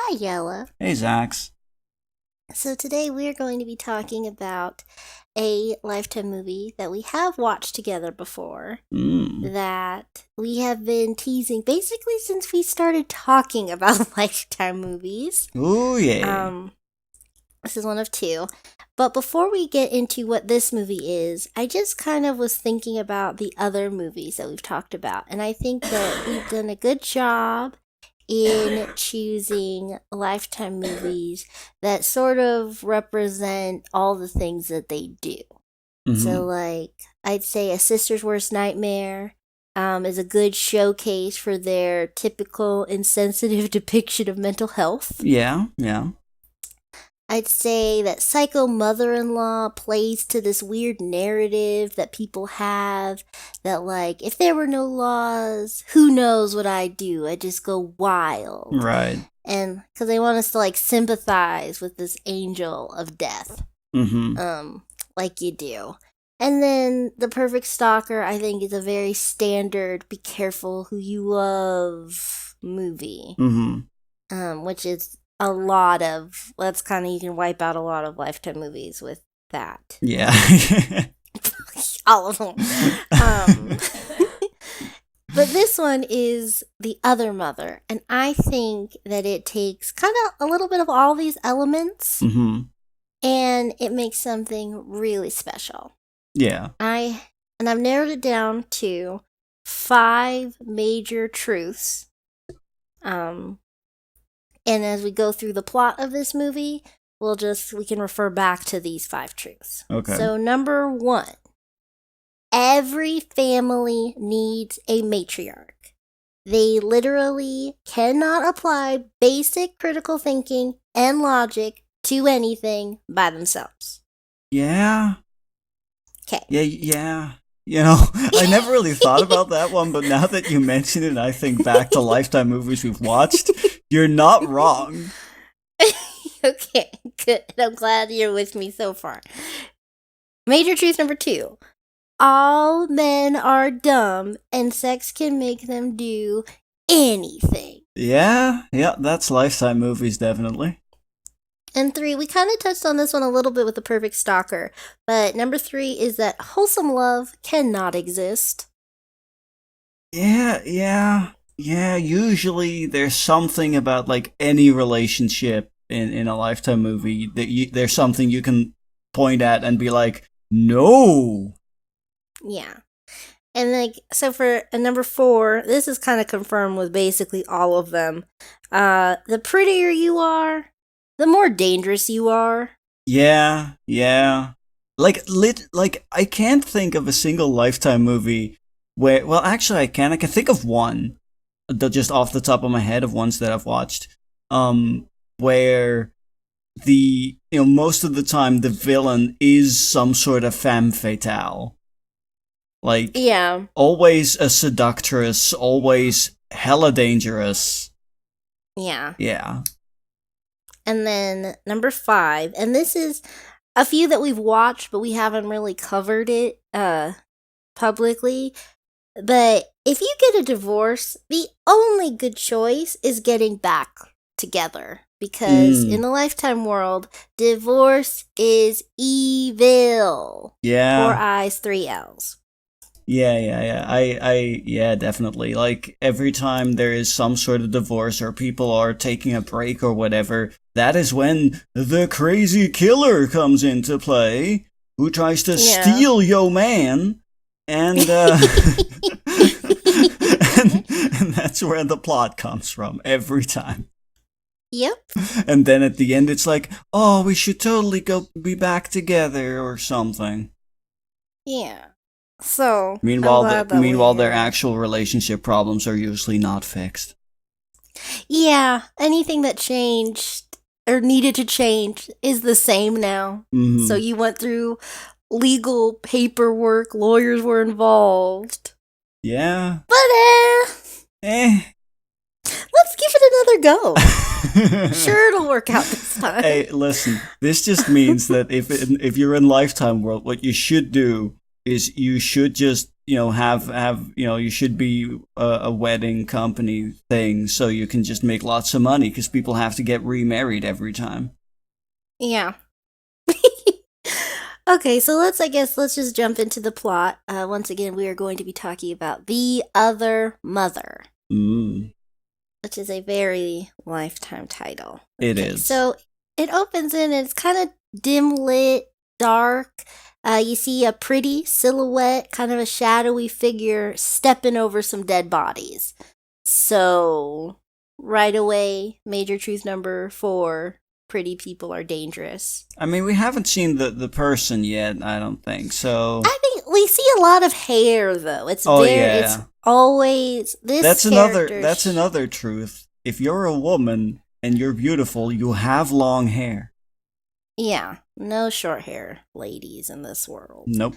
Hi, Jelle. Hey, Zax. So today we're going to be talking about a Lifetime movie that we have watched together before Mm. that we have been teasing basically since we started talking about Lifetime movies. Oh, yeah. Um, this is one of two. But before we get into what this movie is, I just kind of was thinking about the other movies that we've talked about. And I think that we've done a good job in choosing Lifetime movies that sort of represent all the things that they do. So, Hmm. like, I'd say A Sister's Worst Nightmare is a good showcase for their typical insensitive depiction of mental health. Yeah, yeah. I'd say that Psycho Mother in Law plays to this weird narrative that people have that, like, if there were no laws, who knows what I'd do? I'd just go wild. Right. And because they want us to, like, sympathize with this angel of death, Mm-hmm. like you do. And then The Perfect Stalker, I think, is a very standard be careful who you love movie, Mm-hmm. which is a lot of that's kind of you can wipe out a lot of Lifetime movies with that. Yeah. All of them. um but this one is The Other Mother, and I think that it takes kind of a little bit of all these elements Mm-hmm. and it makes something really special. Yeah. I've narrowed it down to five major truths. um And as we go through the plot of this movie, we can refer back to these five truths. Okay. So number one, every family needs a matriarch. They literally cannot apply basic critical thinking and logic to anything by themselves. Yeah. Okay. Yeah. I never really thought about that one, but now that you mention it, I think back to Lifetime movies we've watched. You're not wrong. Okay, good. I'm glad you're with me so far. Major truth number two, all men are dumb and sex can make them do anything. Yeah, that's Lifetime movies, definitely. And three, we kind of touched on this one a little bit with The Perfect Stalker, but number three is that wholesome love cannot exist. Yeah, usually there's something about like any relationship in a Lifetime movie that there's something you can point at and be like, no. Yeah. And like, so for number four, this is kind of confirmed with basically all of them. The prettier you are, the more dangerous you are. Yeah. Like I can't think of a single Lifetime movie where, well, actually I can think of one, just off the top of my head, of ones that I've watched, where most of the time the villain is some sort of femme fatale. Like, Yeah. always a seductress, always hella dangerous. Yeah. Yeah. And then number five, and this is a few that we've watched, but we haven't really covered it publicly. But if you get a divorce, the only good choice is getting back together. Because in the Lifetime world, divorce is evil. Yeah. 4 I's, 3 L's. Yeah, definitely. Like, every time there is some sort of divorce or people are taking a break or whatever, that is when the crazy killer comes into play, who tries to steal yo man, and, and that's where the plot comes from, every time. Yep. And then at the end it's like, oh, we should totally go be back together or something. Yeah. So Meanwhile, their actual relationship problems are usually not fixed. Yeah, anything that changed or needed to change is the same now. Mm-hmm. So you went through legal paperwork, lawyers were involved. Yeah. But let's give it another go. Sure, it'll work out this time. Hey, listen, this just means that if you're in Lifetime world, what you should do is you should just have you should be a wedding company thing so you can just make lots of money because people have to get remarried every time. Yeah. Okay, so let's just jump into the plot. Once again, we are going to be talking about The Other Mother, Mm, which is a very Lifetime title. it Okay, is. so it opens in and it's kind of dim lit, dark. You see a pretty silhouette, kind of a shadowy figure stepping over some dead bodies. So, right away, major truth number 4, pretty people are dangerous. I mean, we haven't seen the person yet. I don't think so. I think we see a lot of hair though. Oh It's yeah, always this character. that's another truth. If you're a woman and you're beautiful, you have long hair. Yeah, no short hair ladies in this world. Nope.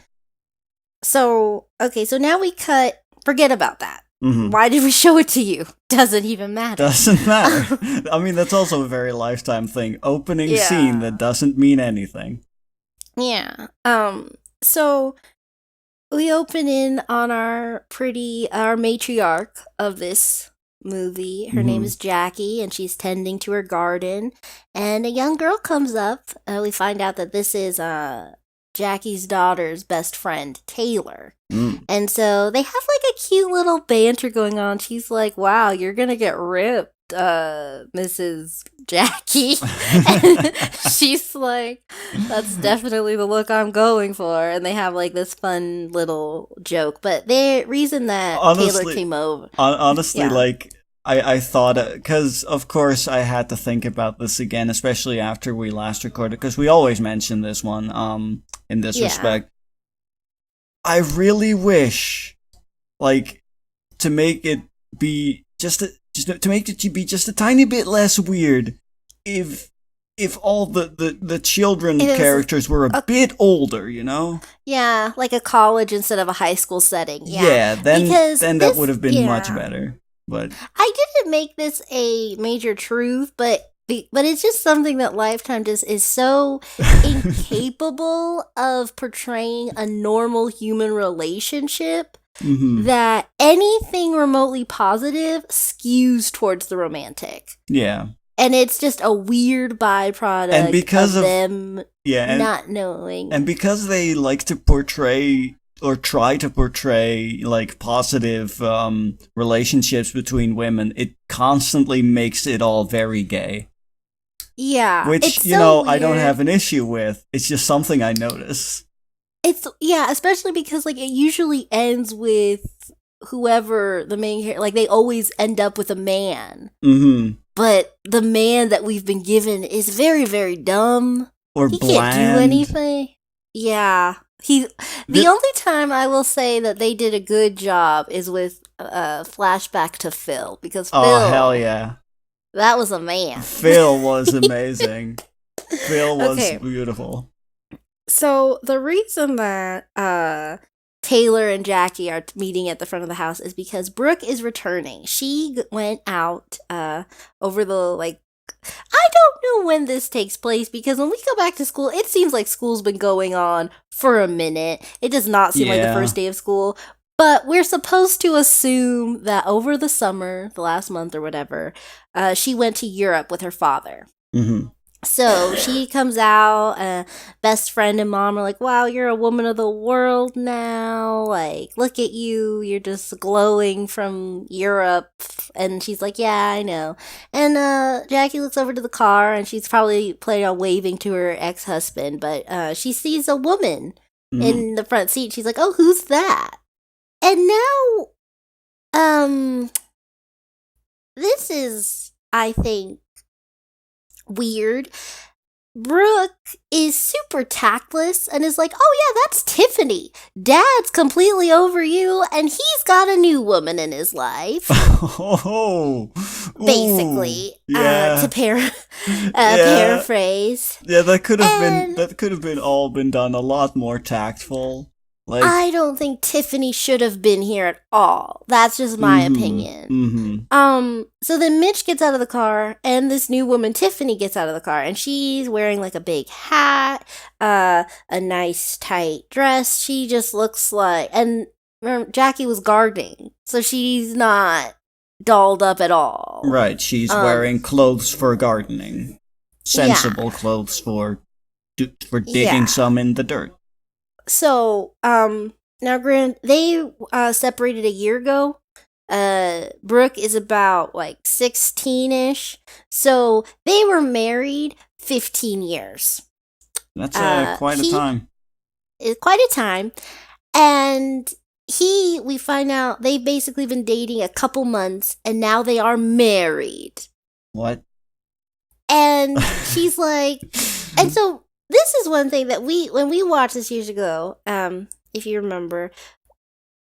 So, okay, so now we cut, forget about that. Hmm. Why did we show it to you? Doesn't even matter. Doesn't matter. I mean, that's also a very Lifetime thing. Opening scene Yeah. that doesn't mean anything. Yeah. So we open in on our matriarch of this movie. Her name Mhm. is Jackie, and she's tending to her garden. And a young girl comes up. We find out that this is Jackie's daughter's best friend, Taylor. Mm. And so they have like a cute little banter going on. She's like, "Wow, you're gonna get ripped, Mrs. Jackie." And she's like, "That's definitely the look I'm going for." And they have like this fun little joke. But the reason that Taylor Honestly, came over, honestly, yeah, like I thought, because of course I had to think about this again, especially after we last recorded, because we always mention this one. In this yeah, respect, I really wish, like, to make it be just to make it be just a tiny bit less weird, if all the children it was characters were a a, bit older, you know. yeah, like a college instead of a high school setting. Yeah, Yeah, because then that would this, have been much yeah. better. But I didn't make this a major truth, but it's just something that Lifetime just is so incapable of portraying a normal human relationship hmm, that anything remotely positive skews towards the romantic. yeah, And it's just a weird and byproduct because of of them yeah, not knowing. and because they like to portray or try to portray like positive relationships between women, it constantly makes it all very gay. Yeah, Which, it's so I don't weird. have an issue with. It's just something I notice. It's yeah, especially because like it usually ends with whoever the main character, like they always end up with a man. Mm-hmm. But the man that we've been given is very very dumb. Or He can't do bland. anything. Yeah. He the The, only time I will say that they did a good job is with flashback to Phil because oh, hell Phil, yeah. that was a man. Phil was amazing. Phil was Okay. beautiful. So the reason that Taylor and Jackie are meeting at the front of the house is because Brooke is returning. She went out over the like I don't know when this takes place because when we go back to school, it seems like school's been going on for a minute. It does not seem like the Yeah. first day of school. But we're supposed to assume that over the summer, the last month or whatever, she went to Europe with her father. Mm-hmm. So she comes out, best friend and mom are like, "Wow, you're a woman of the world now. Like, look at you. You're just glowing from Europe." And she's like, "Yeah, I know." And Jackie looks over to the car and she's probably planning on waving to her ex husband, but she sees a woman Mm-hmm. in the front seat. She's like, "Oh, who's that?" And now, um, this is, I think, weird. Brooke is super tactless and is like, "Oh, yeah, that's Tiffany. Dad's completely over you, and he's got a new woman in his life." Oh, ooh, Basically, to yeah, yeah, paraphrase. yeah. And That could have been all been done a lot more tactful. Like, I don't think Tiffany should have been here at all. That's just my mm-hmm, opinion. mm-hmm. So then Mitch gets out of the car and this new woman, Tiffany, gets out of the car and she's wearing like a big hat, a nice tight dress. She just looks like, and Jackie was gardening, so she's not dolled up at all. Right, she's Um, wearing clothes for gardening. yeah, Sensible clothes for digging yeah. some in the dirt. So, now, Grant, they separated a year ago. Brooke is about like 16-ish. So they were married 15 years. That's quite a He time. is quite a time. And we find out they've basically been dating a couple months and now they are married. What? And she's like, and so this is one thing that when we watched this years ago, if you remember,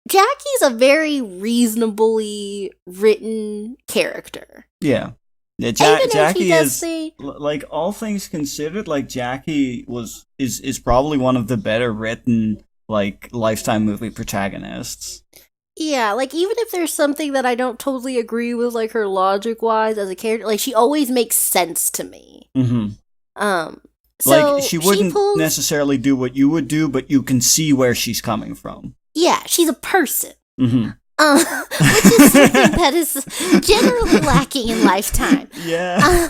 Jackie's a very reasonably written character. Yeah. Yeah, Even though she Jackie does is say, like all things considered, like Jackie is probably one of the better written like Lifetime movie protagonists. yeah, like even if there's something that I don't totally agree with, like her logic wise as a character, like she always makes sense to me. Hmm. Um, Like so she she wouldn't pulls, necessarily do what you would do, but you can see where she's coming from. yeah, she's a person. Hmm. Which is something that is generally lacking in Lifetime. Yeah. Uh,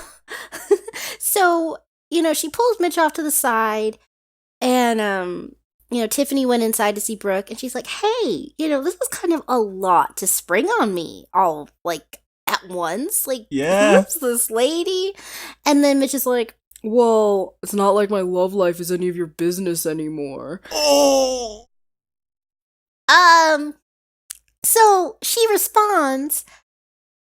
so, she pulls Mitch off to the side, and, Tiffany went inside to see Brooke, and she's like, hey, this was kind of a lot to spring on me all, like, at once. Like, Yeah. who's this lady? And then Mitch is like, well, it's not like my love life is any of your business anymore. Oh. So she responds,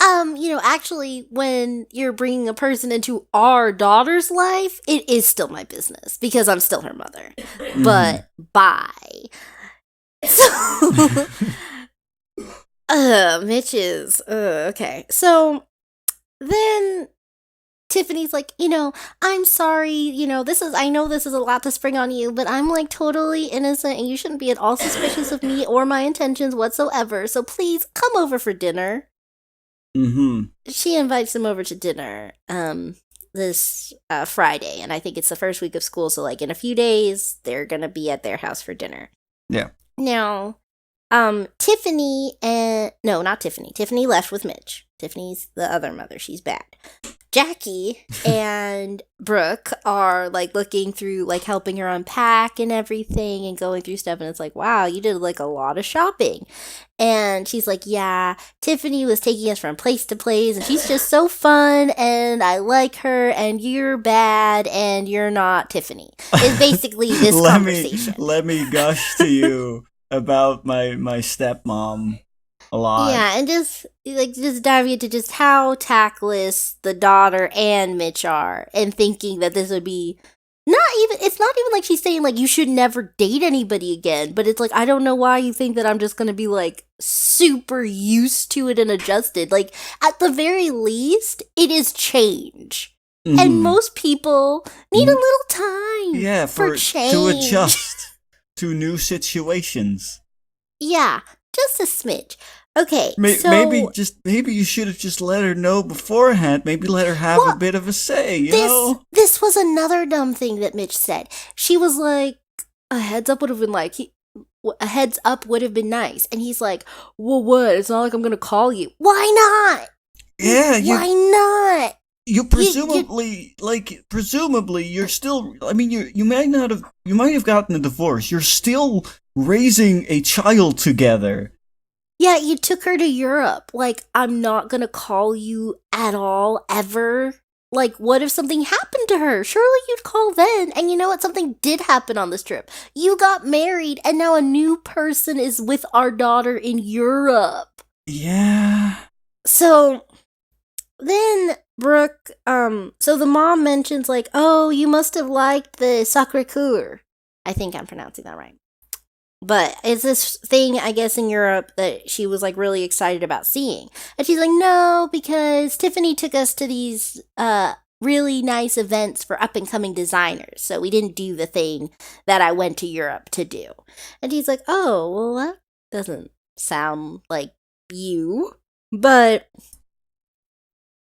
actually, when you're bringing a person into our daughter's life, it is still my business because I'm still her mother. But bye. So, Mitch is, okay. So then Tiffany's like, I'm sorry, I know this is a lot to spring on you, but I'm like totally innocent and you shouldn't be at all suspicious of me or my intentions whatsoever. So please come over for dinner. Mm-hmm. She invites him over to dinner this Friday, and I think it's the first week of school, so like in a few days they're gonna be at their house for dinner. Yeah. Now, Tiffany and no, not Tiffany. Tiffany left with Mitch. Tiffany's the other mother. She's bad. Jackie and Brooke are like looking through, like helping her unpack and everything and going through stuff. And it's like, wow, you did like a lot of shopping. And she's like, yeah, Tiffany was taking us from place to place and she's just so fun and I like her and you're bad and you're not Tiffany. It's basically this conversation. Let me gush to you about my stepmom a lot. Yeah, and just diving into just how tactless the daughter and Mitch are, and thinking that this would be it's not even like she's saying like you should never date anybody again, but it's like I don't know why you think that I'm just gonna be like super used to it and adjusted. Like at the very least, it is change. Mm-hmm. And most people need a little time for change. To adjust to new situations. Yeah, just a smidge. Okay, so maybe you should have just let her know beforehand. Maybe let her have a bit of a say. You know, this was another dumb thing that Mitch said. She was like, "A heads up would have been like a heads up would have been nice," and he's like, "Well, what? It's not like I'm gonna call you. Why not? Yeah, why not? You presumably you're still. I mean, you might have gotten a divorce. You're still raising a child together. Yeah, you took her to Europe. Like, I'm not gonna call you at all, ever. Like, what if something happened to her? Surely you'd call then. And you know what? Something did happen on this trip. You got married, and now a new person is with our daughter in Europe. Yeah. So, then Brooke, so the mom mentions, like, oh, you must have liked the Sacré Coeur. I think I'm pronouncing that right. But it's this thing, I guess, in Europe that she was, like, really excited about seeing. And she's like, no, because Tiffany took us to these really nice events for up-and-coming designers. So we didn't do the thing that I went to Europe to do. And he's like, oh, well, that doesn't sound like you. But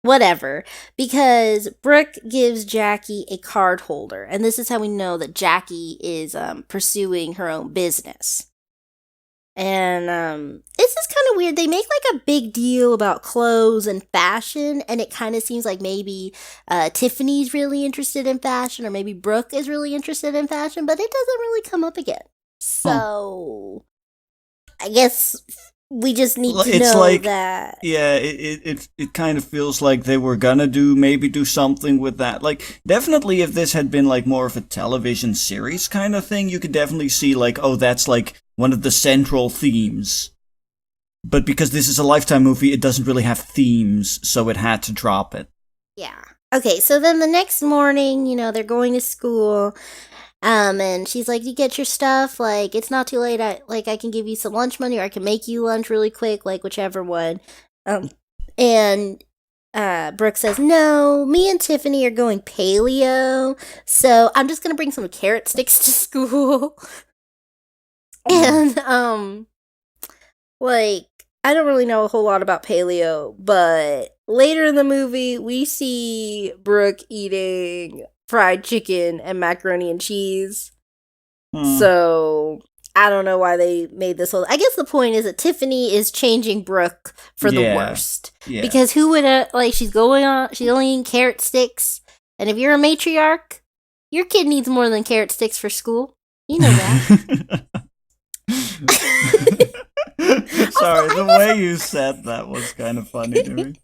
whatever, because Brooke gives Jackie a card holder, and this is how we know that Jackie is pursuing her own business. And it's just kind of weird. They make like a big deal about clothes and fashion, and it kind of seems like maybe Tiffany's really interested in fashion, or maybe Brooke is really interested in fashion, but it doesn't really come up again. Huh. So I guess we just need to It's know like, that. yeah, it kind of feels like they were gonna do something with that. Like, definitely, if this had been like more of a television series kind of thing, you could definitely see like, oh, that's like one of the central themes. But because this is a Lifetime movie, it doesn't really have themes, so it had to drop it. Yeah. Okay, so then the next morning, they're going to school. And she's like, "You get your stuff. Like, it's not too late. I can give you some lunch money, or I can make you lunch really quick. Like, whichever one." And Brooke says, "No, me and Tiffany are going paleo, so I'm just gonna bring some carrot sticks to school." And like, I don't really know a whole lot about paleo, but later in the movie, we see Brooke eating fried chicken and macaroni and cheese. Hmm. So I don't know why they made this whole. I guess the point is that Tiffany is changing Brooke for the Yeah. worst. Yeah. Because who would like? She's only eating carrot sticks, and if you're a matriarch, your kid needs more than carrot sticks for school. You know that. Sorry, the way you said that was kind of funny to me.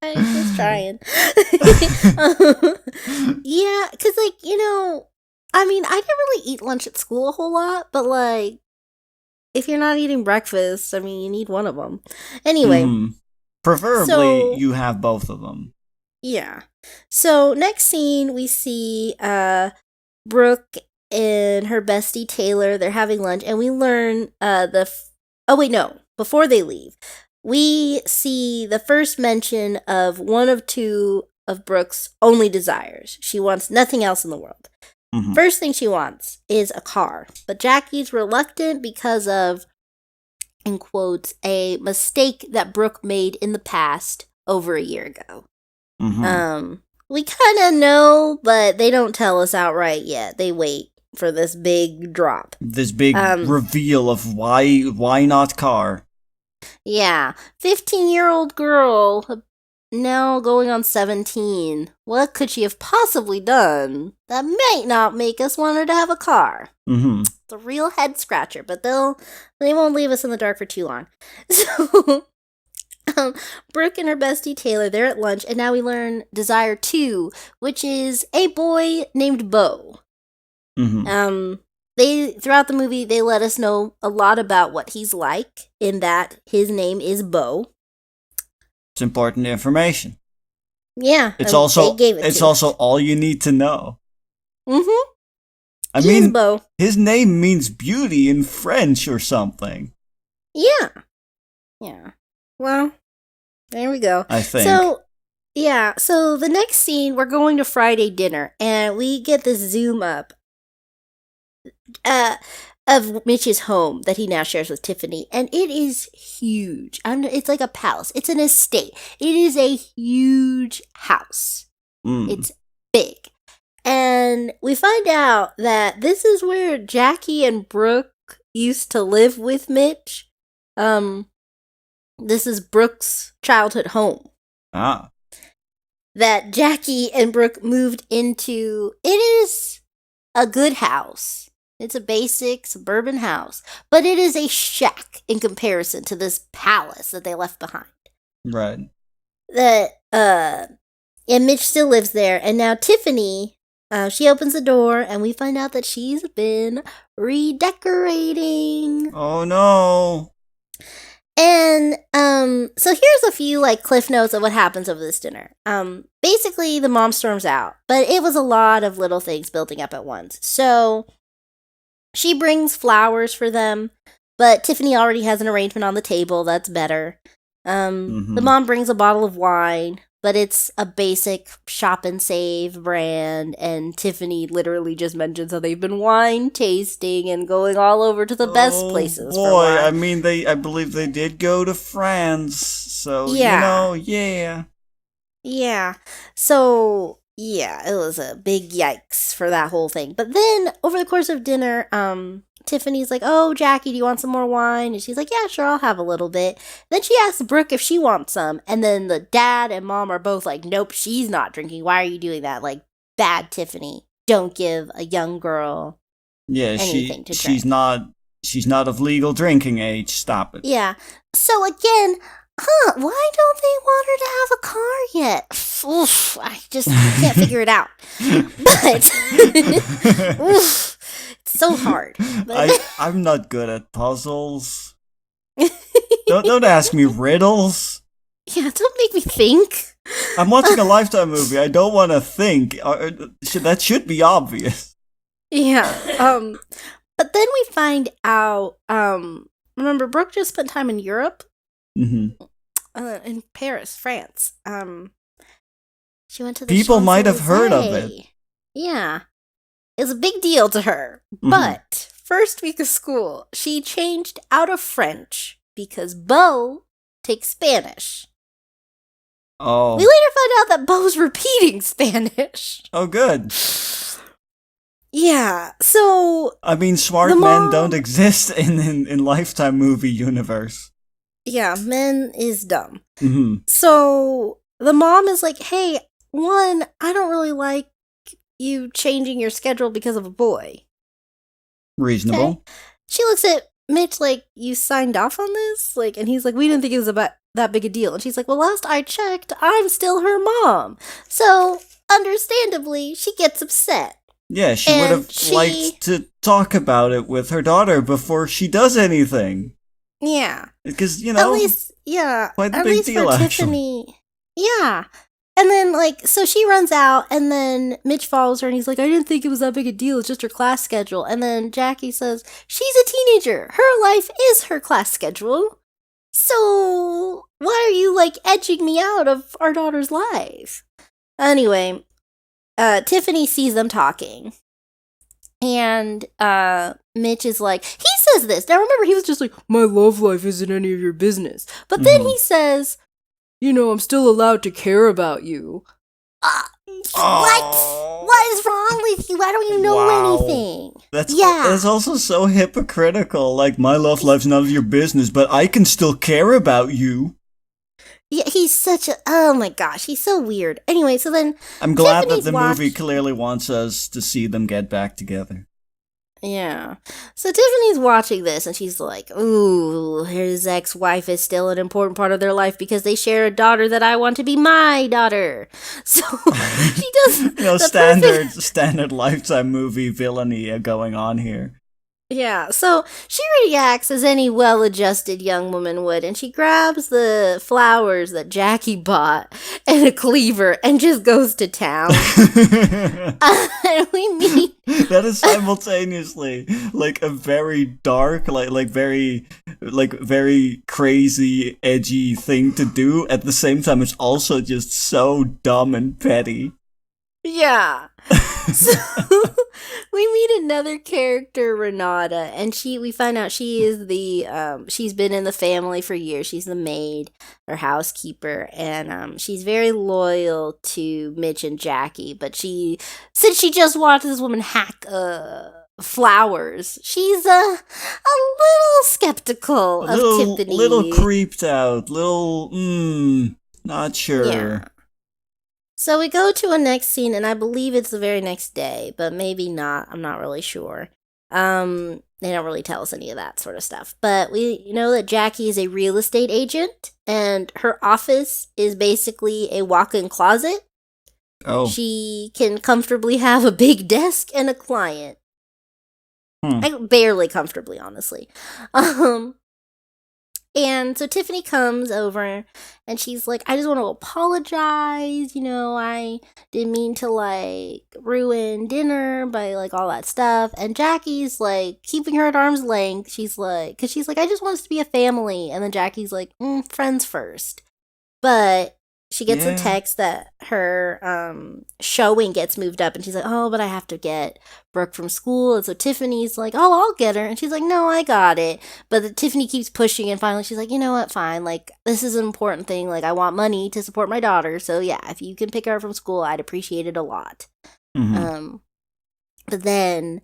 I was trying. Yeah, because, like, I mean, I didn't really eat lunch at school a whole lot, but, like, if you're not eating breakfast, I mean, you need one of them. Anyway, Preferably, so, you have both of them. yeah. So, next scene, we see Brooke and her bestie Taylor. They're having lunch, and we learn oh, wait, no. Before they leave, we see the first mention of one of two of Brooke's only desires. She wants nothing else in the world. Mm-hmm. First thing she wants is a car, but Jackie's reluctant because of, in quotes, a mistake that Brooke made in the past over a year ago. Mm-hmm. We kind of know, but they don't tell us outright yet. They wait for this big drop. This big reveal of why not car. Yeah, 15-year-old girl, now going on 17. What could she have possibly done that might not make us want her to have a car? Mm-hmm. It's a real head scratcher, but they won't leave us in the dark for too long. So, Brooke and her bestie Taylor, they're at lunch, and now we learn Desire 2, which is a boy named Bo. Mm-hmm. Throughout the movie, they let us know a lot about what he's like, in that his name is Bo. It's important information. Yeah, It's they also all you need to know. Mm-hmm. I mean, Bo. His name means beauty in French or something. Yeah. Yeah. Well, there we go. I think. So, yeah. So the next scene, we're going to Friday dinner, and we get this zoom up of Mitch's home that he now shares with Tiffany, and it is huge. It's like a palace. It's an estate. It is a huge house. It's big. And we find out that this is where Jackie and Brooke used to live with Mitch. This is Brooke's childhood home. Ah. That Jackie and Brooke moved into. It is a good house. It's a basic suburban house, but it is a shack in comparison to this palace that they left behind. Right. And Mitch still lives there, and now Tiffany, she opens the door, and we find out that she's been redecorating. Oh no. And so here's a few like cliff notes of what happens over this dinner. Basically the mom storms out, but it was a lot of little things building up at once. So she brings flowers for them, but Tiffany already has an arrangement on the table that's better. The mom brings a bottle of wine, but it's a basic Shop and Save brand, and Tiffany literally just mentions how they've been wine tasting and going all over to the best places. Boy, for wine. I mean, I believe they did go to France, so yeah. Yeah. Yeah. So yeah, it was a big yikes for that whole thing. But then over the course of dinner, Tiffany's like, oh, Jackie, do you want some more wine? And she's like, yeah, sure, I'll have a little bit. Then she asks Brooke if she wants some. And then the dad and mom are both like, nope, she's not drinking. Why are you doing that? Like, bad Tiffany. Don't give a young girl anything to drink. She's not of legal drinking age. Stop it. Yeah. So again, why don't they want her to have a car yet? Oof, I just can't figure it out. But oof, it's so hard. I'm not good at puzzles. Don't ask me riddles. Yeah, don't make me think. I'm watching a Lifetime movie. I don't want to think. That should be obvious. Yeah. But then we find out. Remember, Brooke just spent time in Europe. Mm-hmm. In Paris, France. She went to the people might have heard of it. Yeah, it's a big deal to her. Mm-hmm. But first week of school, she changed out of French because Beau takes Spanish. Oh. We later find out that Beau's repeating Spanish. Oh, good. Yeah, so I mean, smart men don't exist in Lifetime movie universe. Yeah, men is dumb. Mm-hmm. So the mom is like, hey, one, I don't really like you changing your schedule because of a boy. Reasonable. Okay. She looks at Mitch like, you signed off on this? Like, and he's like, we didn't think it was about that big a deal. And she's like, well, last I checked, I'm still her mom. So, understandably, she gets upset. Yeah, she would have liked to talk about it with her daughter before she does anything. Yeah. Because, you know, at least, yeah, quite the at big least deal, for actually. Tiffany. Yeah. And then, like, so she runs out, and then Mitch follows her, and he's like, I didn't think it was that big a deal. It's just her class schedule. And then Jackie says, she's a teenager. Her life is her class schedule. So why are you, like, edging me out of our daughter's life? Anyway, Tiffany sees them talking. And Mitch is like, he says this. Now remember, he was just like, my love life isn't any of your business. But then he says, you know, I'm still allowed to care about you. What? What is wrong with you? Why don't you know anything? That's also so hypocritical. Like, my love life's none of your business, but I can still care about you. Yeah, he's such a... Oh my gosh, he's so weird. Anyway, so then... I'm glad that the movie clearly wants us to see them get back together. Yeah. So Tiffany's watching this, and she's like, ooh, his ex-wife is still an important part of their life because they share a daughter that I want to be my daughter. So she does... You know, standard Lifetime movie villainy going on here. Yeah, so she reacts as any well-adjusted young woman would, and she grabs the flowers that Jackie bought and a cleaver and just goes to town. And we meet... That is simultaneously, like, a very dark, like very crazy, edgy thing to do. At the same time, it's also just so dumb and petty. Yeah. So we meet another character, Renata, and we find out she is she's been in the family for years. She's the maid or housekeeper, and she's very loyal to Mitch and Jackie. But since she just watched this woman hack flowers, she's a little skeptical of Tiffany. Little creeped out, not sure. Yeah. So we go to a next scene, and I believe it's the very next day, but maybe not. I'm not really sure. They don't really tell us any of that sort of stuff. But we know that Jackie is a real estate agent, and her office is basically a walk-in closet. Oh. She can comfortably have a big desk and a client. Barely comfortably, honestly. And so Tiffany comes over, and she's like, I just want to apologize, you know, I didn't mean to, like, ruin dinner by, like, all that stuff. And Jackie's, like, keeping her at arm's length. She's like, because she's like, I just want us to be a family. And then Jackie's like, friends first. But she gets a text that her showing gets moved up, and she's like, oh, but I have to get Brooke from school. And so Tiffany's like, oh, I'll get her. And she's like, no, I got it. But Tiffany keeps pushing, and finally she's like, you know what, fine. Like, this is an important thing. Like, I want money to support my daughter. So yeah, if you can pick her up from school, I'd appreciate it a lot. Mm-hmm. But then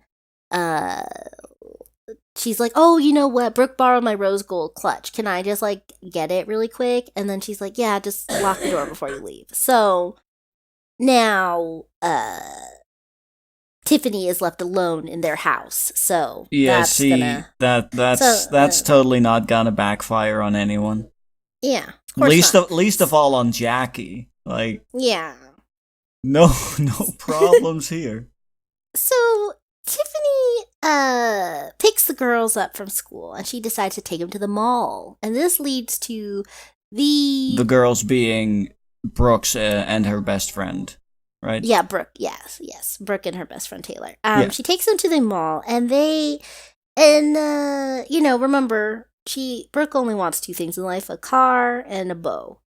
she's like, oh, you know what? Brooke borrowed my rose gold clutch. Can I just like get it really quick? And then she's like, yeah, just lock the door before you leave. So now, Tiffany is left alone in their house. So Yeah, that's see, gonna. So that's totally not gonna backfire on anyone. yeah, of course not. Least of all on Jackie. Like, Yeah. no, no problems here. So Tiffany picks the girls up from school and she decides to take them to the mall. And this leads to The the girls being Brooks and her best friend, right? yeah, Brooke, yes. Brooke and her best friend Taylor. Yeah. She takes them to the mall and remember Brooke only wants two things in life, a car and a bow.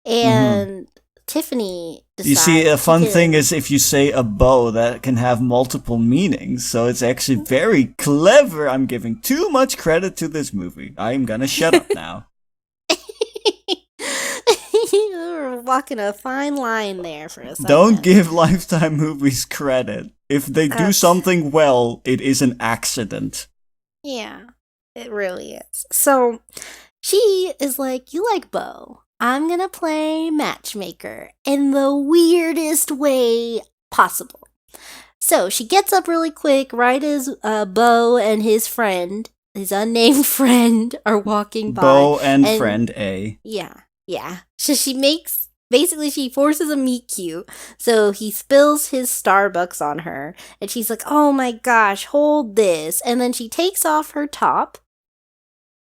Mm-hmm. And Tiffany You see, a decides fun thing is if you say a bow, that can have multiple meanings. So it's actually very clever. I'm giving too much credit to this movie. I'm gonna shut up now. You're walking a fine line there for a second. Don't give Lifetime movies credit. If they do Uh, something well, it is an accident. Yeah, it really is. So she is like, you like Bo. I'm gonna play matchmaker in the weirdest way possible. So she gets up really quick, right as Bo and his friend, his unnamed friend, are walking by. Bo and friend A. Yeah. So she forces a meet cute. So he spills his Starbucks on her. And she's like, oh my gosh, hold this. And then she takes off her top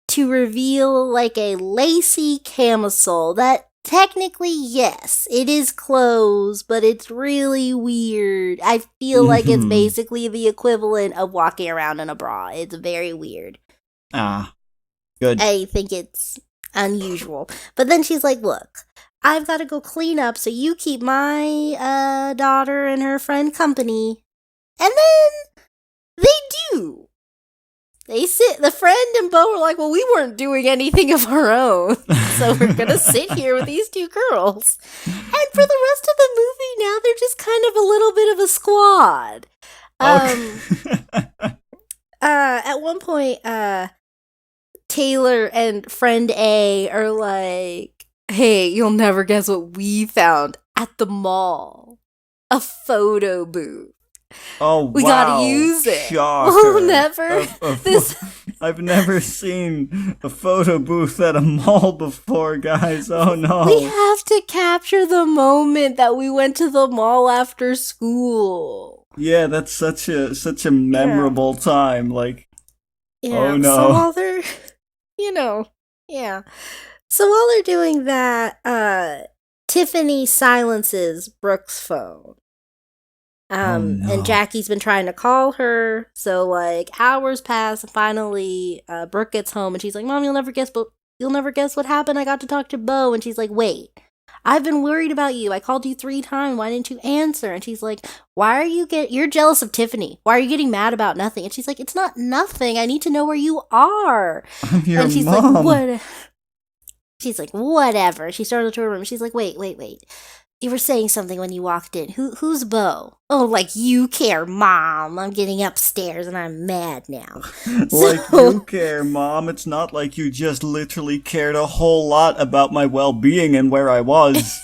to reveal like a lacy camisole that technically, yes, it is clothes, but it's really weird. I feel like it's basically the equivalent of walking around in a bra. It's very weird. Ah, good. I think it's unusual. But then she's like, look, I've got to go clean up, so you keep my daughter and her friend company. And then they do. The friend and Bo were like, well, we weren't doing anything of our own, so we're going to sit here with these two girls. And for the rest of the movie now, they're just kind of a little bit of a squad. At one point, Taylor and friend A are like, hey, you'll never guess what we found at the mall. A photo booth. Oh, we wow. gotta use it. Shocker. We'll never. I've never seen a photo booth at a mall before, guys. Oh no. We have to capture the moment that we went to the mall after school. Yeah, that's such a memorable time. Like, oh no. So while they're, So while they're doing that, Tiffany silences Brooke's phone. And Jackie's been trying to call her, so like hours pass, and finally Brooke gets home and she's like, Mom, you'll never guess what happened. I got to talk to Bo. And she's like, wait, I've been worried about you. I called you 3 times. Why didn't you answer? And she's like, you're jealous of Tiffany. Why are you getting mad about nothing? And she's like, it's not nothing. I need to know where you are. I'm your and she's mom. like, what? She's like, whatever. She started to her room. She's like, wait. You were saying something when you walked in. Who's Bo? Oh, like you care, Mom. I'm getting upstairs and I'm mad now. Like you care, Mom. It's not like you just literally cared a whole lot about my well-being and where I was.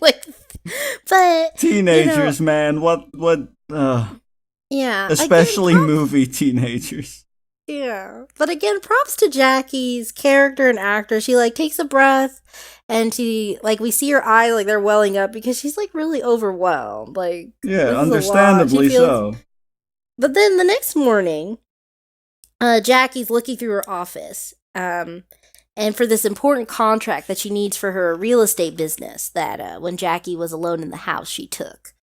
But teenagers, man. What? Yeah. Especially movie teenagers. Yeah. But again, props to Jackie's character and actor. She like takes a breath and she we see her eye like they're welling up because she's like really overwhelmed. Like, yeah, understandably so. But then the next morning, Jackie's looking through her office. And for this important contract that she needs for her real estate business that when Jackie was alone in the house she took.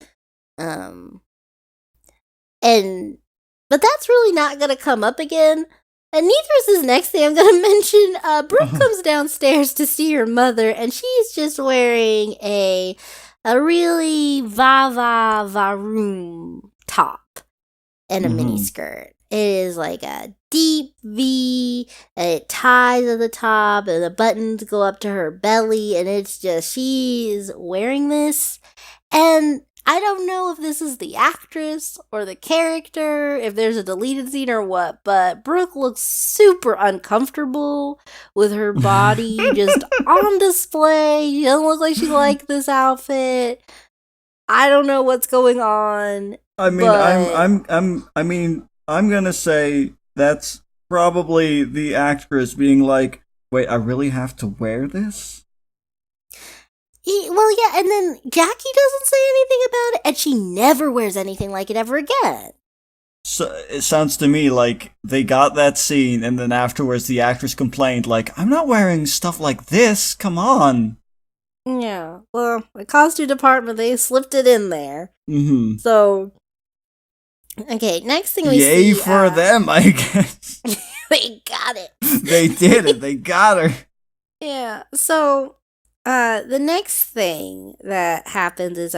But that's really not going to come up again. And neither is this next thing I'm going to mention. Brooke comes downstairs to see her mother, and she's just wearing a really va-va-va-room top and a mini skirt. It is like a deep V, and it ties at the top, and the buttons go up to her belly, and it's just, she's wearing this. And I don't know if this is the actress or the character, if there's a deleted scene or what, but Brooke looks super uncomfortable with her body just on display. She doesn't look like she liked this outfit. I don't know what's going on, I mean, but I'm gonna say that's probably the actress being like, "Wait, I really have to wear this?" well, yeah, and then Jackie doesn't say anything about it, and she never wears anything like it ever again. So it sounds to me like they got that scene, and then afterwards the actress complained, like, "I'm not wearing stuff like this. Come on." Yeah, well, the costume department, they slipped it in there. Mm-hmm. So, okay, next thing we Yay see. for them, I guess. They got it. They did it. They got her. Yeah, so, the next thing that happens is,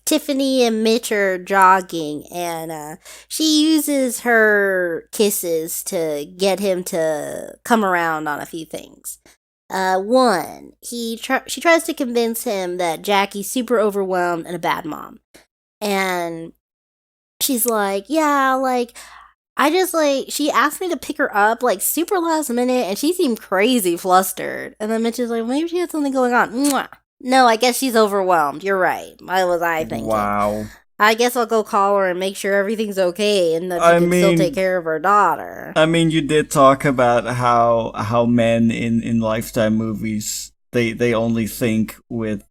Tiffany and Mitch are jogging, and she uses her kisses to get him to come around on a few things. One, she tries to convince him that Jackie's super overwhelmed and a bad mom, and she's like, yeah, like I just like she asked me to pick her up like super last minute, and she seemed crazy flustered. And then Mitch is like, maybe she had something going on. Mwah. No, I guess she's overwhelmed. You're right. What was I thinking? Wow. I guess I'll go call her and make sure everything's okay and that she can still take care of her daughter. I mean, you did talk about how men in Lifetime movies they only think with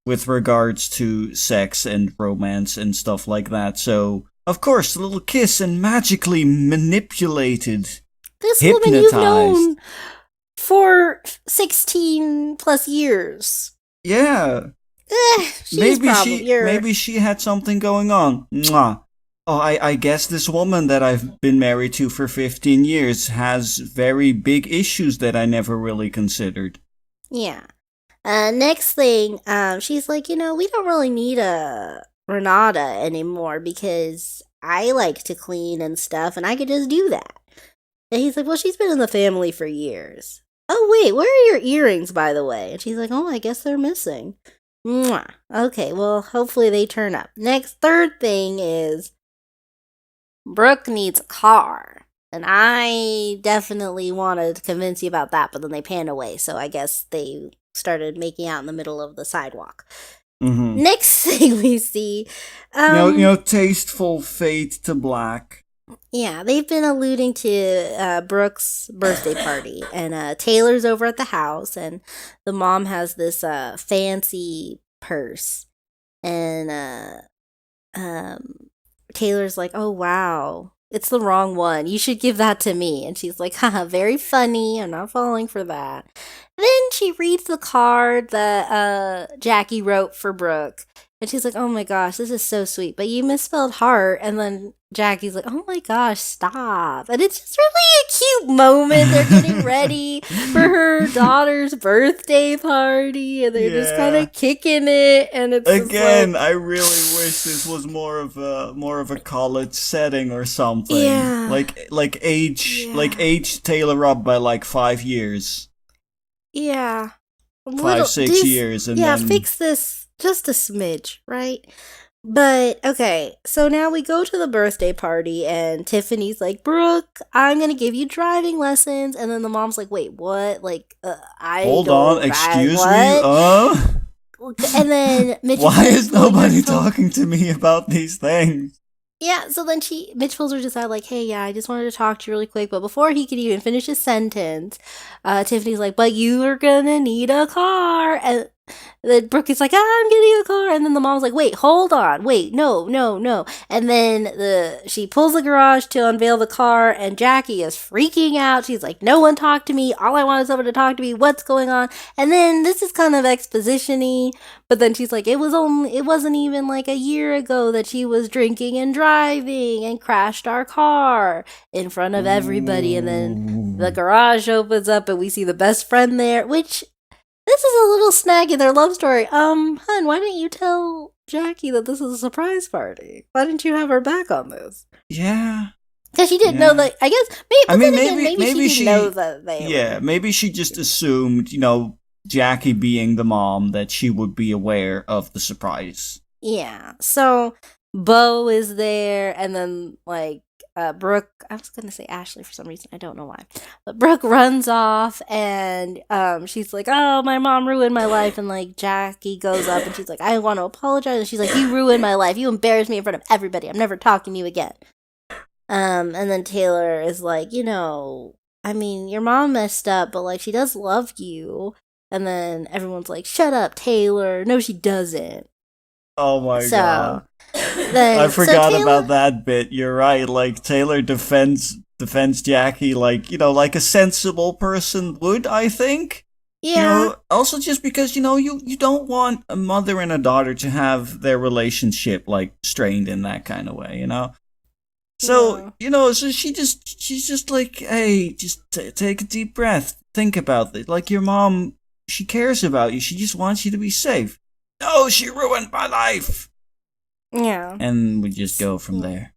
with regards to sex and romance and stuff like that. So of course, a little kiss and magically manipulated, This woman hypnotized. you've known for 16 plus years. Yeah. Maybe she had something going on. Mwah. Oh, I guess this woman that I've been married to for 15 years has very big issues that I never really considered. Yeah. Next thing, she's like, we don't really need a Renata anymore because I like to clean and stuff, and I could just do that. And he's like, well, she's been in the family for years. Oh, wait, where are your earrings, by the way? And she's like, oh, I guess they're missing. Mwah. Okay, well, hopefully they turn up. Next, third thing is Brooke needs a car. And I definitely wanted to convince you about that, but then they panned away, so I guess they started making out in the middle of the sidewalk. Mm-hmm. Next thing we see, tasteful fade to black. Yeah, they've been alluding to Brooke's birthday party, and Taylor's over at the house, and the mom has this fancy purse, and Taylor's like, "Oh wow, it's the wrong one. You should give that to me." And she's like, "Haha, very funny. I'm not falling for that." Then she reads the card that Jackie wrote for Brooke, and she's like, "Oh my gosh, this is so sweet, but you misspelled heart." And then Jackie's like, "Oh my gosh, stop." And it's just really a cute moment. They're getting ready for her daughter's birthday party, and they're just kind of kicking it. And it's again, I really wish this was more of a college setting or something. Yeah. Like age Taylor up by like 5 years. Yeah. 5-6 years, and then fix fix this just a smidge, right? But okay, so now we go to the birthday party, and Tiffany's like, "Brooke, I'm gonna give you driving lessons," and then the mom's like, "Wait, what? Like, hold on, excuse me, And then Mitch, why is nobody talking to me about these things? Yeah, so then Mitch pulls her aside like, "Hey, yeah, I just wanted to talk to you really quick." But before he could even finish his sentence, Tiffany's like, "But you are gonna need a car." And then Brooke is like, "I'm getting a car." And then the mom's like, "Wait, hold on. Wait, no, no, no." And then she pulls the garage to unveil the car, and Jackie is freaking out. She's like, "No one talked to me. All I want is someone to talk to me. What's going on?" And then this is kind of exposition-y, but then she's like, it wasn't even like a year ago that she was drinking and driving and crashed our car in front of everybody. And then the garage opens up and we see the best friend there, which this is a little snag in their love story. Hun, why didn't you tell Jackie that this is a surprise party? Why didn't you have her back on this? Yeah. Because she didn't know that, I guess, maybe she didn't know that they maybe she just assumed, Jackie being the mom, that she would be aware of the surprise. Yeah. So Bo is there, and then like Brooke. I was gonna say Ashley for some reason. I don't know why, but Brooke runs off, and she's like, "Oh, my mom ruined my life." And like Jackie goes up, and she's like, "I want to apologize." And she's like, "You ruined my life. You embarrassed me in front of everybody. I'm never talking to you again." And then Taylor is like, I mean, your mom messed up, but like she does love you. And then everyone's like, "Shut up, Taylor." No, she doesn't. Oh my So god. I forgot Taylor, about that bit. You're right. Like Taylor defends Jackie like, like a sensible person would, I think. yeah, Also just because, you don't want a mother and a daughter to have their relationship like strained in that kind of way. So, so she's just like, "Hey, just take a deep breath. Think about it. Like your mom, she cares about you. She just wants you to be safe." "No, she ruined my life." yeah. And we just go from there.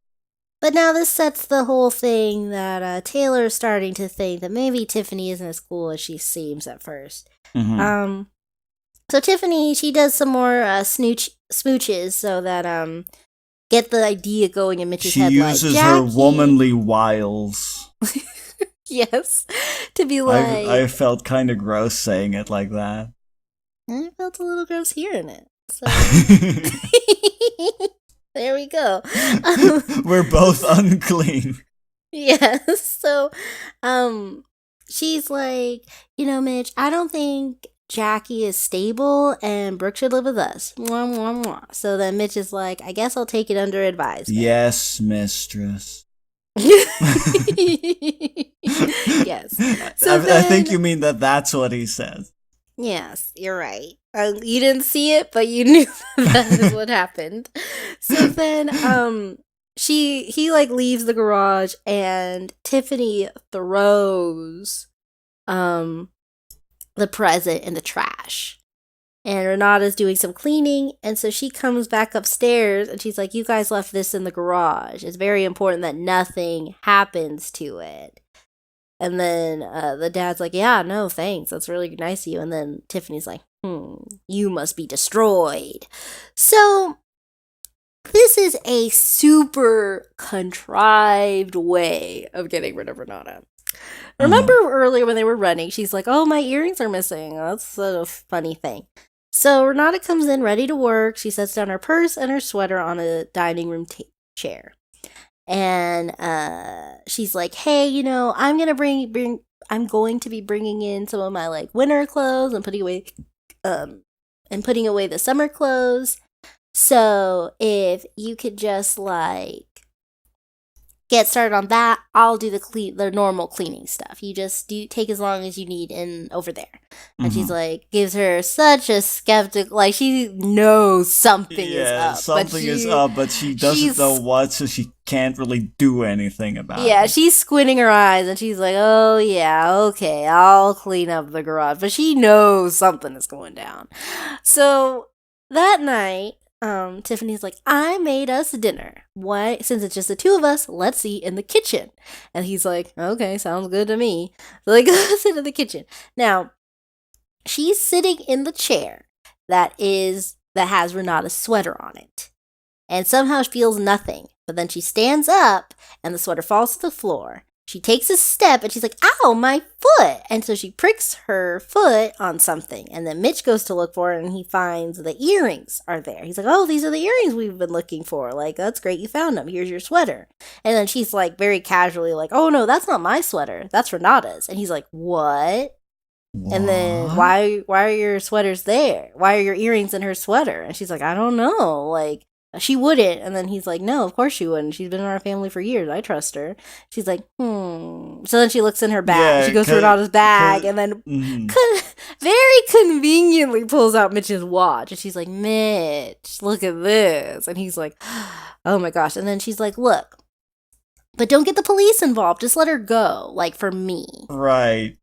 But now this sets the whole thing that Taylor's starting to think that maybe Tiffany isn't as cool as she seems at first. Mm-hmm. So Tiffany, she does some more smooches so that get the idea going in Mitch's She head. uses like, her Jackie, womanly wiles. yes, to be like. I felt kind of gross saying it like that. I felt a little gross hearing it. So there we go. We're both unclean. Yes. So, she's like, Mitch, I don't think Jackie is stable, and Brooke should live with us. Mwah, mwah, mwah. So then Mitch is like, I guess I'll take it under advisement. Yes, mistress. Yes. So I think you mean that's what he says. Yes, you're right. You didn't see it, but you knew that is what happened. So then, he like leaves the garage, and Tiffany throws, the present in the trash. And Renata's doing some cleaning, and so she comes back upstairs, and she's like, "You guys left this in the garage. It's very important that nothing happens to it." And then the dad's like, "Yeah, no, thanks. That's really nice of you." And then Tiffany's like, "You must be destroyed." So this is a super contrived way of getting rid of Renata. Remember earlier when they were running, she's like, "Oh, my earrings are missing." That's a funny thing. So Renata comes in ready to work. She sets down her purse and her sweater on a dining room chair. And she's like, "Hey, I'm gonna I'm going to be bringing in some of my like winter clothes and putting away the summer clothes. So if you could just like get started on that, I'll do the normal cleaning stuff. You just take as long as you need in over there." And she's like, gives her such a skeptical, like she knows something is up. Something is up, but she doesn't know what, so she can't really do anything about it. Yeah, she's squinting her eyes, and she's like, "Oh yeah, okay, I'll clean up the garage." But she knows something is going down. So that night, Tiffany's like, "I made us dinner. Why? Since it's just the two of us, let's eat in the kitchen." And he's like, "Okay, sounds good to me." So they go sit in the kitchen. Now, she's sitting in the chair that has Renata's sweater on it, and somehow feels nothing. But then she stands up, and the sweater falls to the floor. She takes a step, and she's like, "Ow, my foot!" And so she pricks her foot on something. And then Mitch goes to look for it, and he finds the earrings are there. He's like, "Oh, these are the earrings we've been looking for. Like, that's great, you found them. Here's your sweater." And then she's like, very casually like, "Oh, no, that's not my sweater. That's Renata's." And he's like, "What?" And then, why are your sweaters there? Why are your earrings in her sweater? And she's like, "I don't know. Like, she wouldn't." And then he's like, "No, of course she wouldn't. She's been in our family for years. I trust her." She's like, So then she looks in her bag. Yeah, she goes to Renata's bag, and then very conveniently pulls out Mitch's watch. And she's like, "Mitch, look at this." And he's like, "Oh my gosh." And then she's like, "Look, but don't get the police involved. Just let her go, like, for me." Right.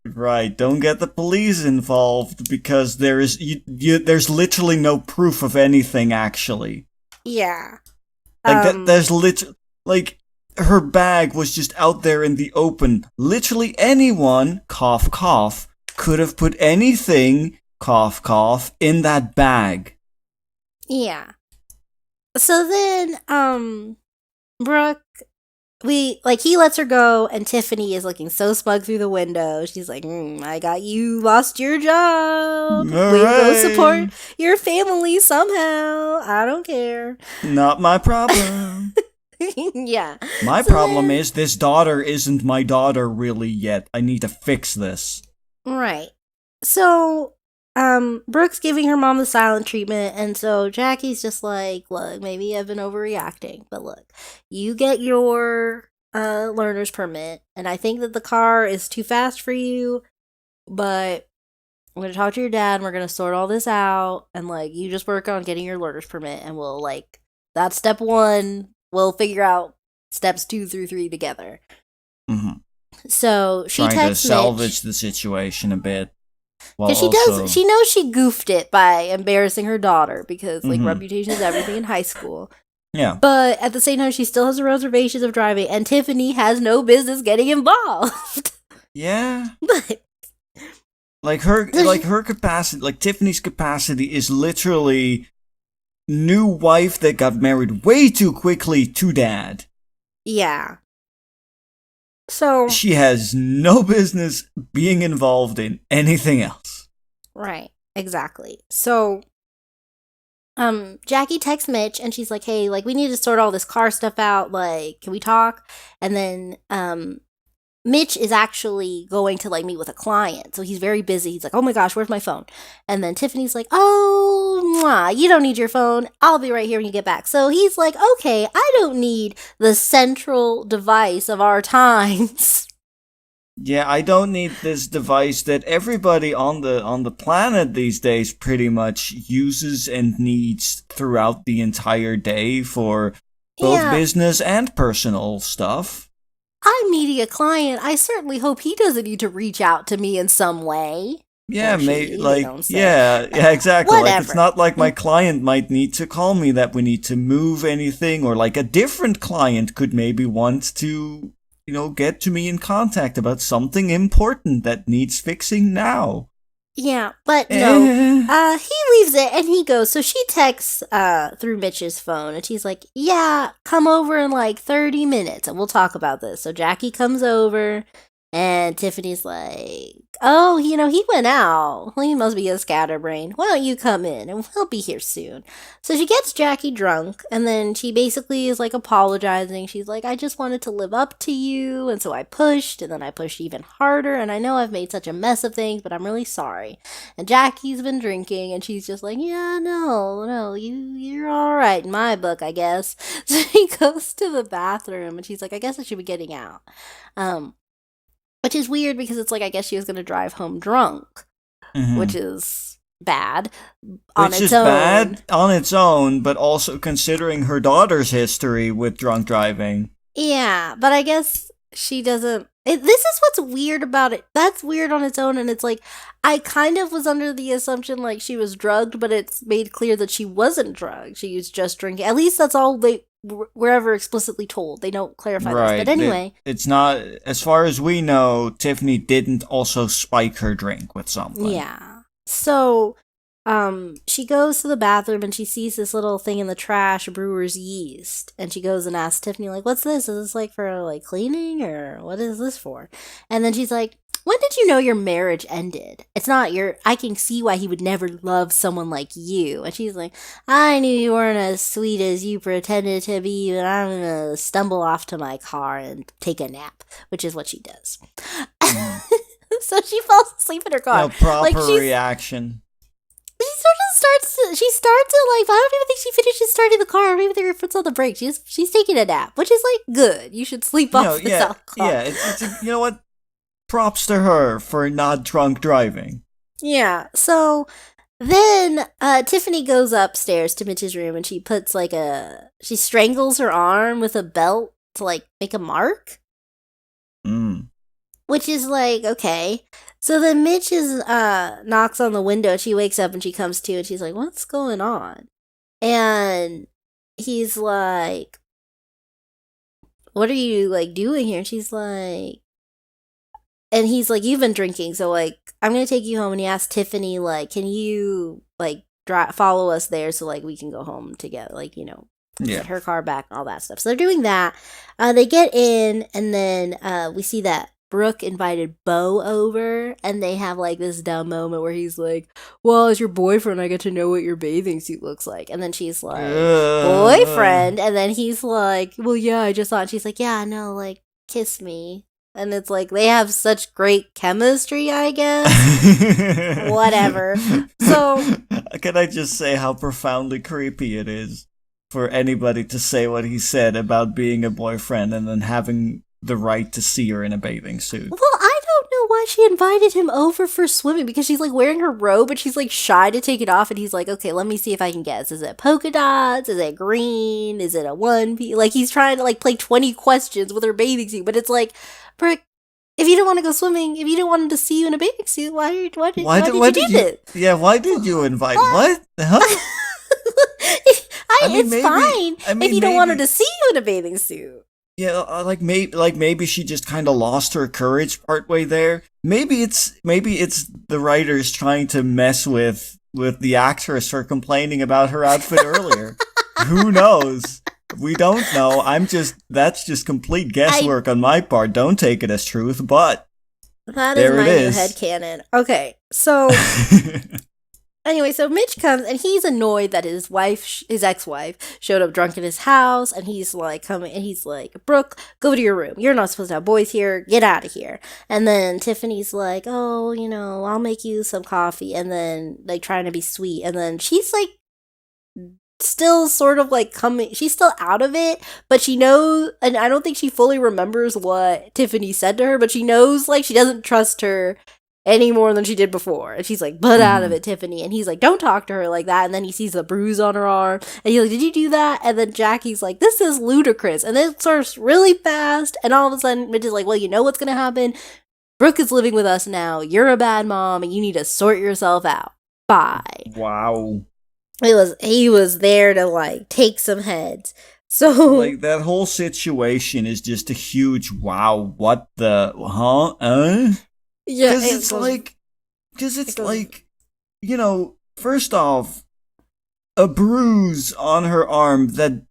Don't get the police involved because there's literally no proof of anything, actually. Yeah. Like, there's literally, like, her bag was just out there in the open. Literally anyone, cough, cough, could have put anything cough, cough, in that bag. Yeah. So then, Brooke, he lets her go, and Tiffany is looking so smug through the window. She's like, I got you, lost your job. All Way to go support right. your family somehow. I don't care. Not my problem. Yeah. My So problem then, is this daughter isn't my daughter really yet. I need to fix this. right. So, Brooke's giving her mom the silent treatment, and so Jackie's just like, look, maybe I've been overreacting, but look, you get your learner's permit, and I think that the car is too fast for you, but I'm gonna talk to your dad, and we're gonna sort all this out, and like, you just work on getting your learner's permit, and we'll like, that's step one. We'll figure out steps 2 through 3 together. Mm-hmm. So she Trying to texts Mitch. salvage the situation a bit while Because also. she knows she goofed it by embarrassing her daughter because, like, Mm-hmm. reputation is everything in high school. Yeah. But at the same time, she still has her reservations of driving, and Tiffany has no business getting involved. Yeah. But, so Her capacity, like Tiffany's capacity is literally new wife that got married way too quickly to dad. yeah. So, She has no business being involved in anything else. right, exactly. So, Jackie texts Mitch, and she's like, hey, like, we need to sort all this car stuff out. Like, can we talk? And then, Mitch is actually going to like meet with a client, so he's very busy. He's like, "Oh my gosh, where's my phone?" And then Tiffany's like, "Oh, mwah, you don't need your phone. I'll be right here when you get back." So he's like, "Okay, I don't need the central device of our times." Yeah, I don't need this device that everybody on the planet these days pretty much uses and needs throughout the entire day for both Yeah, business and personal stuff. I'm meeting a client. I certainly hope he doesn't need to reach out to me in some way. Yeah, Or may she, they like don't say. yeah, exactly. Like it's Whatever. not like my client might need to call me that we need to move anything, or like a different client could maybe want to, get to me in contact about something important that needs fixing now. Yeah, but no. Eh. He leaves it and he goes. So she texts through Mitch's phone and she's like, "Yeah, come over in like 30 minutes and we'll talk about this." So Jackie comes over and Tiffany's like, "Oh, he went out. He must be a scatterbrain. Why don't you come in and we'll be here soon." So she gets Jackie drunk and then she basically is like apologizing. She's like, "I just wanted to live up to you, and so I pushed, and then I pushed even harder, and I know I've made such a mess of things, but I'm really sorry." And Jackie's been drinking and she's just like, "Yeah, no, no, you're all right in my book, I guess." So he goes to the bathroom and she's like, "I guess I should be getting out." Um which is weird because it's like I guess she was going to drive home drunk, which Mhm. is bad on Which its is own. bad on its own, but also considering her daughter's history with drunk driving. Yeah, but I guess she doesn't. This is what's weird about it. That's weird on its own, and it's like I kind of was under the assumption like she was drugged, but it's made clear that she wasn't drugged. She was just drinking. At least that's all they were ever explicitly told. They don't clarify this, but Right. anyway, It's not, as far as we know, Tiffany didn't also spike her drink with something. yeah. So, she goes to the bathroom and she sees this little thing in the trash, brewer's yeast, and she goes and asks Tiffany, like, "What's this? Is this like for like cleaning or what is this for?" And then she's like, "When did you know your marriage ended? It's not your. I can see why he would never love someone like you." And she's like, "I knew you weren't as sweet as you pretended to be, but I'm gonna stumble off to my car and take a nap," which is what she does. Mhm. So she falls asleep in her car. Like Proper reaction. she starts it like, I don't even think she finishes starting the car. I don't even think her foot's on the brake. She's taking a nap, which is like good. You should sleep off this Yeah, alcohol. yeah. You know what? Props to her for not drunk driving. Yeah. So then Tiffany goes upstairs to Mitch's room and she puts like she strangles her arm with a belt to like make a mark. Mm. Which is like, okay. So then Mitch knocks on the window. She wakes up and she comes to and she's like, "What's going on?" And he's like, "What are you like doing here?" And she's like, and he's like, "You've been drinking, so like, I'm gonna take you home." And he asks Tiffany, like, "Can you like follow us there so like we can go home together, like Yeah. get her car back and all that stuff." So they're doing that. They get in, and then we see that Brooke invited Bo over, and they have like this dumb moment where he's like, "Well, as your boyfriend, I get to know what your bathing suit looks like." And then she's like, Uh, "Boyfriend?" And then he's like, "Well, yeah, I just thought." And she's like, "Yeah, no, like, kiss me." And it's like they have such great chemistry, I guess. Whatever. So, Can I just say how profoundly creepy it is for anybody to say what he said about being a boyfriend and then having the right to see her in a bathing suit? well, I don't know why she invited him over for swimming because she's like wearing her robe, but she's like shy to take it off. And he's like, "Okay, let me see if I can guess. Is it polka dots? Is it green? Is it a one piece?" Like he's trying to like play 20 questions with her bathing suit, but it's like, Brick, if you don't want to go swimming, if you don't want him to see you in a bathing suit, why did you do this? Yeah, why did you invite? What? Huh? I mean, It's maybe. fine I if you mean, don't want him maybe. to see you in a bathing suit. Yeah, like maybe she just kind of lost her courage partway there. Maybe it's the writers trying to mess with the actress for complaining about her outfit earlier. Who knows? We don't know. That's just complete I guesswork on my part. Don't take it as truth, but That is there it my new is. headcanon. Okay, so anyway, so Mitch comes and he's annoyed that his ex-wife, showed up drunk in his house, and he's like coming, and he's like, "Brooke, go to your room. You're not supposed to have boys here. Get out of here." And then Tiffany's like, "Oh, I'll make you some coffee," and then like trying to be sweet, and then she's like still sort of like coming, she's still out of it, but she knows, and I don't think she fully remembers what Tiffany said to her, but she knows like she doesn't trust her any more than she did before. And she's like, "Butt out of Mhm. it, Tiffany." And he's like, "Don't talk to her like that." And then he sees the bruise on her arm, and he's like, "Did you do that?" And then Jackie's like, "This is ludicrous." And then it starts really fast, and all of a sudden Mitch is like, "Well, you know what's gonna happen? Brooke is living with us now. You're a bad mom, and you need to sort yourself out. Bye." Wow. He was there to like take some heads. So Like that whole situation is just a huge wow. What the huh? yeah, Because it's like, it goes first off, a bruise on her arm that,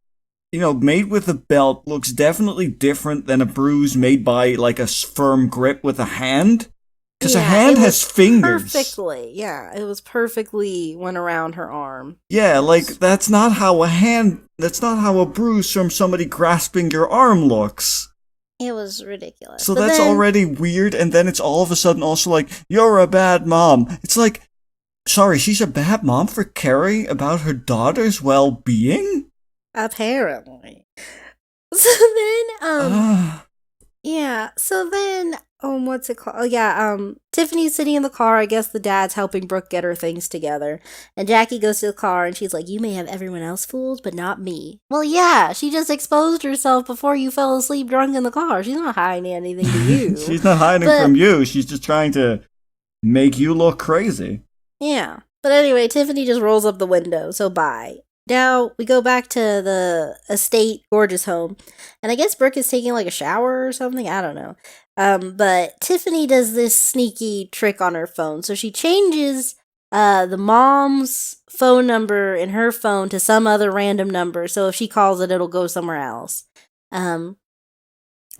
made with a belt looks definitely different than a bruise made by like a firm grip with a hand. Because a yeah, hand it has was fingers. perfectly. Yeah, it was perfectly went around her arm. Yeah, like that's not how a bruise from somebody grasping your arm looks. It was ridiculous. So But that's then already weird, and then it's all of a sudden also like, you're a bad mom. It's like, sorry, she's a bad mom for caring about her daughter's well being? apparently. So then Uh, yeah, so then what's it called? Oh yeah, Tiffany's sitting in the car. I guess the dad's helping Brooke get her things together. And Jackie goes to the car and she's like, "You may have everyone else fooled, but not me." Well, yeah, she just exposed herself before you fell asleep drunk in the car. She's not hiding anything to you. she's not hiding But from you, she's just trying to make you look crazy. yeah. But anyway, Tiffany just rolls up the window, so bye. Now we go back to the estate gorgeous home, and I guess Brooke is taking like a shower or something. I don't know. But Tiffany does this sneaky trick on her phone, so she changes the mom's phone number in her phone to some other random number. So if she calls it, it'll go somewhere else. Um,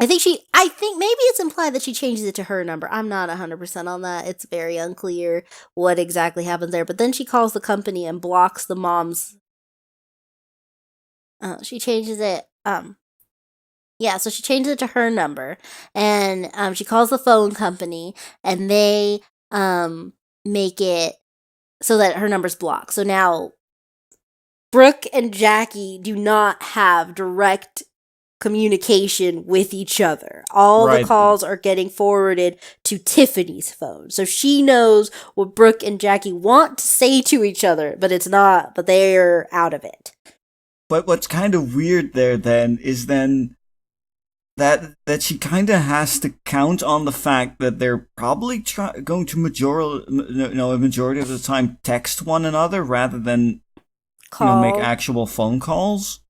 I think maybe it's implied that she changes it to her number. I'm not 100% on that. It's very unclear what exactly happens there. But then she calls the company and blocks the mom's. She changes it. Yeah, so she changes it to her number, and she calls the phone company, and they make it so that her number's blocked. So now Brooke and Jackie do not have direct communication with each other. All the Right. calls are getting forwarded to Tiffany's phone. So she knows what Brooke and Jackie want to say to each other, but it's not, but they're out of it. But what's kind of weird there then is then that she kind of has to count on the fact that they're probably going to a majority of the time text one another rather than make Call. actual phone calls.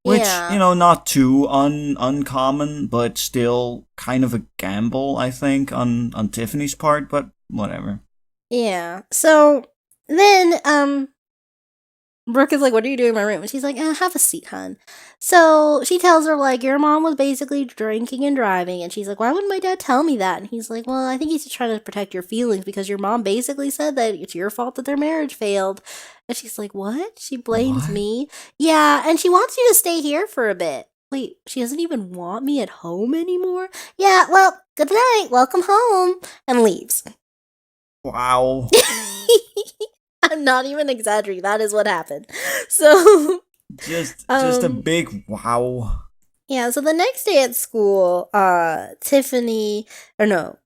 which, Yeah. not too uncommon, but still kind of a gamble, I think, on Tiffany's part, but whatever. Yeah. So then, Brooke is like, "What are you doing in my room?" And she's like, "Have a seat, hun." So she tells her, like, "Your mom was basically drinking and driving." And she's like, "Why wouldn't my dad tell me that?" And he's like, "Well, I think he's just trying to protect your feelings because your mom basically said that it's your fault that their marriage failed." And she's like, "What?" She blames What? me. Yeah, and she wants you to stay here for a bit. Wait, she doesn't even want me at home anymore? Yeah, well, good night, welcome home, and leaves. Wow. I'm not even exaggerating. That is what happened. So, Just a um, big wow. yeah. So the next day at school, Tiffany, or no,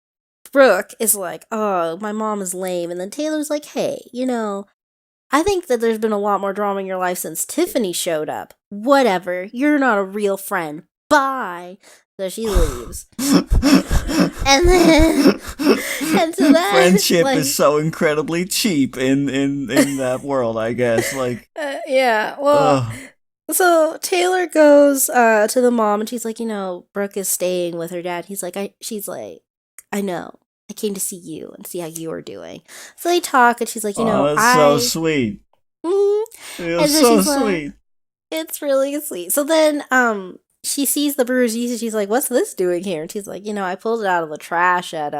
Brooke is like, "Oh, my mom is lame," and then Taylor's like, "Hey, I think that there's been a lot more drama in your life since Tiffany showed up. Whatever. You're not a real friend. Bye." So she leaves. And then, and so then, Friendship is like, so incredibly cheap in that world, I guess. Like, yeah, well, ugh. so Taylor goes to the mom and she's like, Brooke is staying with her dad. She's like, "I know. I came to see you and see how you are doing." So they talk and she's like, Oh, that's so I sweet. mm. It's And so so she's like, sweet. "It's really sweet." So then she sees the brewer's yeast and she's like, "What's this doing here?" And she's like, "I pulled it out of the trash at